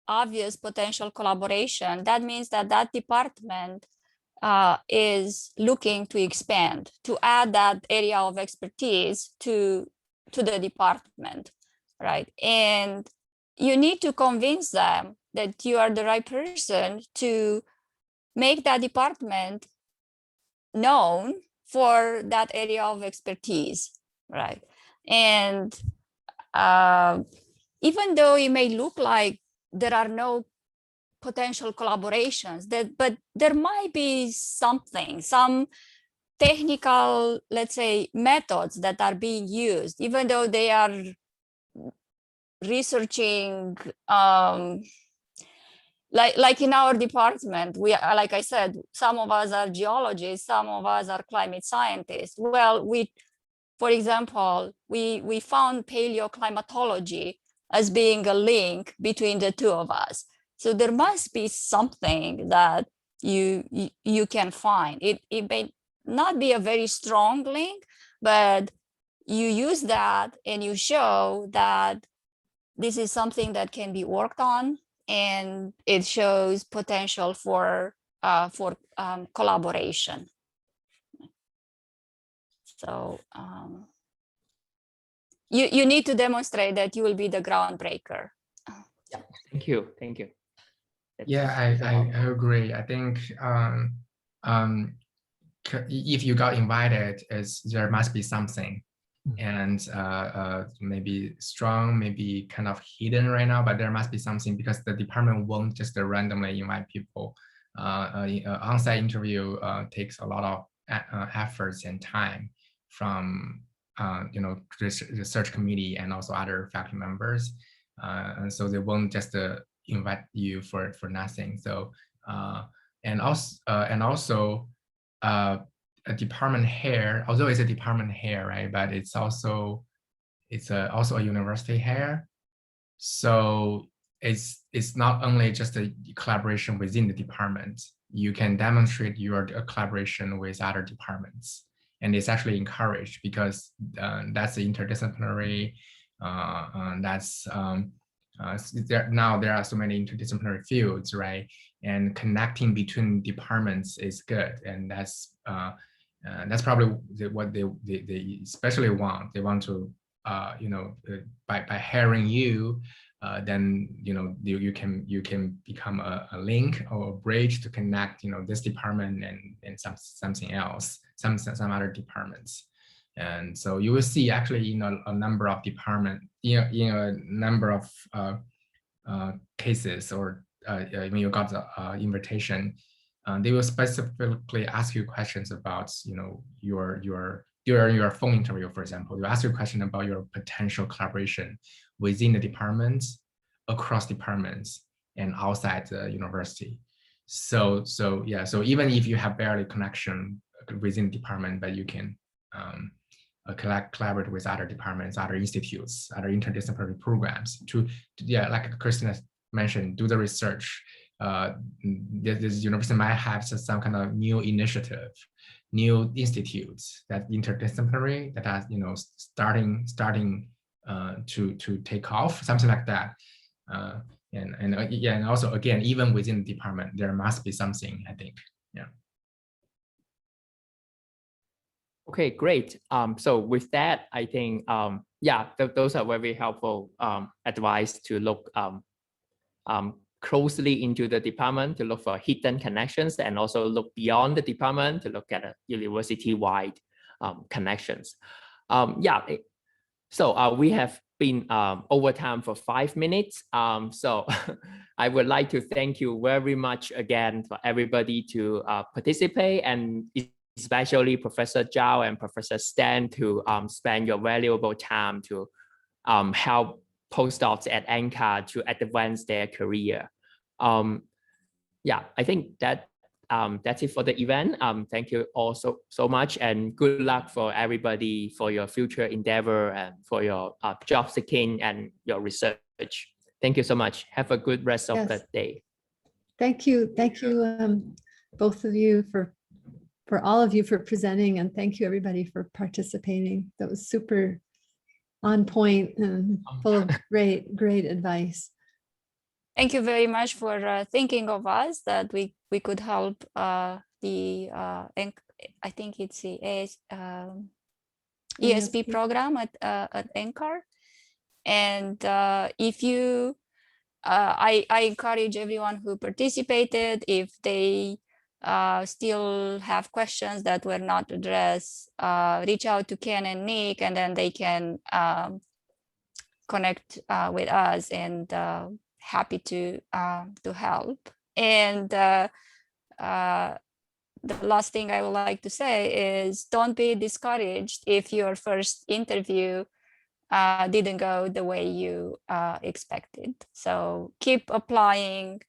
obvious potential collaboration, that means that department is looking to expand, to add that area of expertise to the department, right? And you need to convince them that you are the right person to make that department known for that area of expertise, right? And even though it may look like there are no potential collaborations, but there might be something, some technical, let's say, methods that are being used, even though they are researching, like in our department, we are, like I said, some of us are geologists, some of us are climate scientists. Well, for example, we found paleoclimatology as being a link between the two of us. So there must be something that you can find. It may not be a very strong link, but you use that and you show that this is something that can be worked on, and it shows potential for collaboration. So you need to demonstrate that you will be the groundbreaker. Yeah, thank you. Yeah, I agree. I think if you got invited, there must be something, and maybe strong, maybe kind of hidden right now, but there must be something, because the department won't just randomly invite people. On-site interview takes a lot of efforts and time from the search committee and also other faculty members, and so they won't just invite you for nothing. So and also a department hair, although it's a department hair, right? But it's also also a university hair. So it's not only just a collaboration within the department. You can demonstrate your collaboration with other departments, and it's actually encouraged, because that's the interdisciplinary. Now there are so many interdisciplinary fields, right? And connecting between departments is good, and that's probably what they especially want. They want to by hiring you, then you can become a link or a bridge to connect this department and something else, some other departments. And so you will see actually a number of department, a number of cases, or when you got the invitation, they will specifically ask you questions about your phone interview, for example. They'll ask you a question about your potential collaboration within the departments, across departments, and outside the university. So yeah, so even if you have barely connection within the department, but you can collaborate with other departments, other institutes, other interdisciplinary programs to like Christina mentioned, do the research. This university might have some kind of new initiative, new institutes that interdisciplinary, that are starting to take off, something like that. And also, again, even within the department, there must be something, I think. Yeah. Okay, great. So with that, I think, those are very helpful advice to look closely into the department, to look for hidden connections, and also look beyond the department to look at university-wide connections. So we have been over time for 5 minutes. So I would like to thank you very much again for everybody to participate, and especially Professor Zhao and Professor Stan to spend your valuable time to help postdocs at NCAR to advance their career. I think that's it for the event. Thank you all so much, and good luck for everybody for your future endeavor and for your job seeking and your research. Thank you so much. Have a good rest of the day. Thank you, both of you, for all of you for presenting, and thank you everybody for participating. That was super on point and full of great advice. Thank you very much for thinking of us, that we could help the I think it's the ESP program at NCAR. And if you I encourage everyone who participated, if they still have questions that were not addressed, reach out to Ken and Nick, and then they can connect with us and happy to help. And the last thing I would like to say is don't be discouraged if your first interview didn't go the way you expected. So keep applying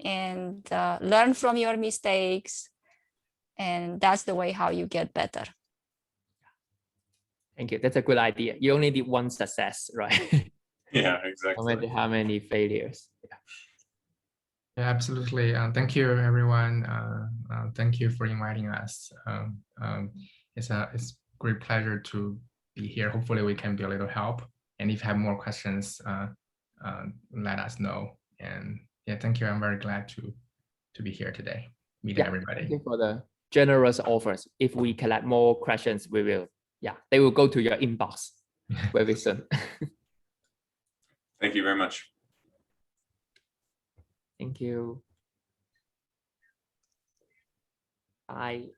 and learn from your mistakes. And that's the way how you get better. Thank you. That's a good idea. You only need one success, right? Yeah, No exactly. matter how many failures. Yeah. Yeah, absolutely. Thank you, everyone. Thank you for inviting us. It's a great pleasure to be here. Hopefully, we can be a little help. And if you have more questions, let us know. And yeah, thank you. I'm very glad to be here today, meeting everybody. Thank you for the generous offers. If we collect more questions, we will. Yeah, they will go to your inbox very soon. Thank you very much. Thank you. Bye.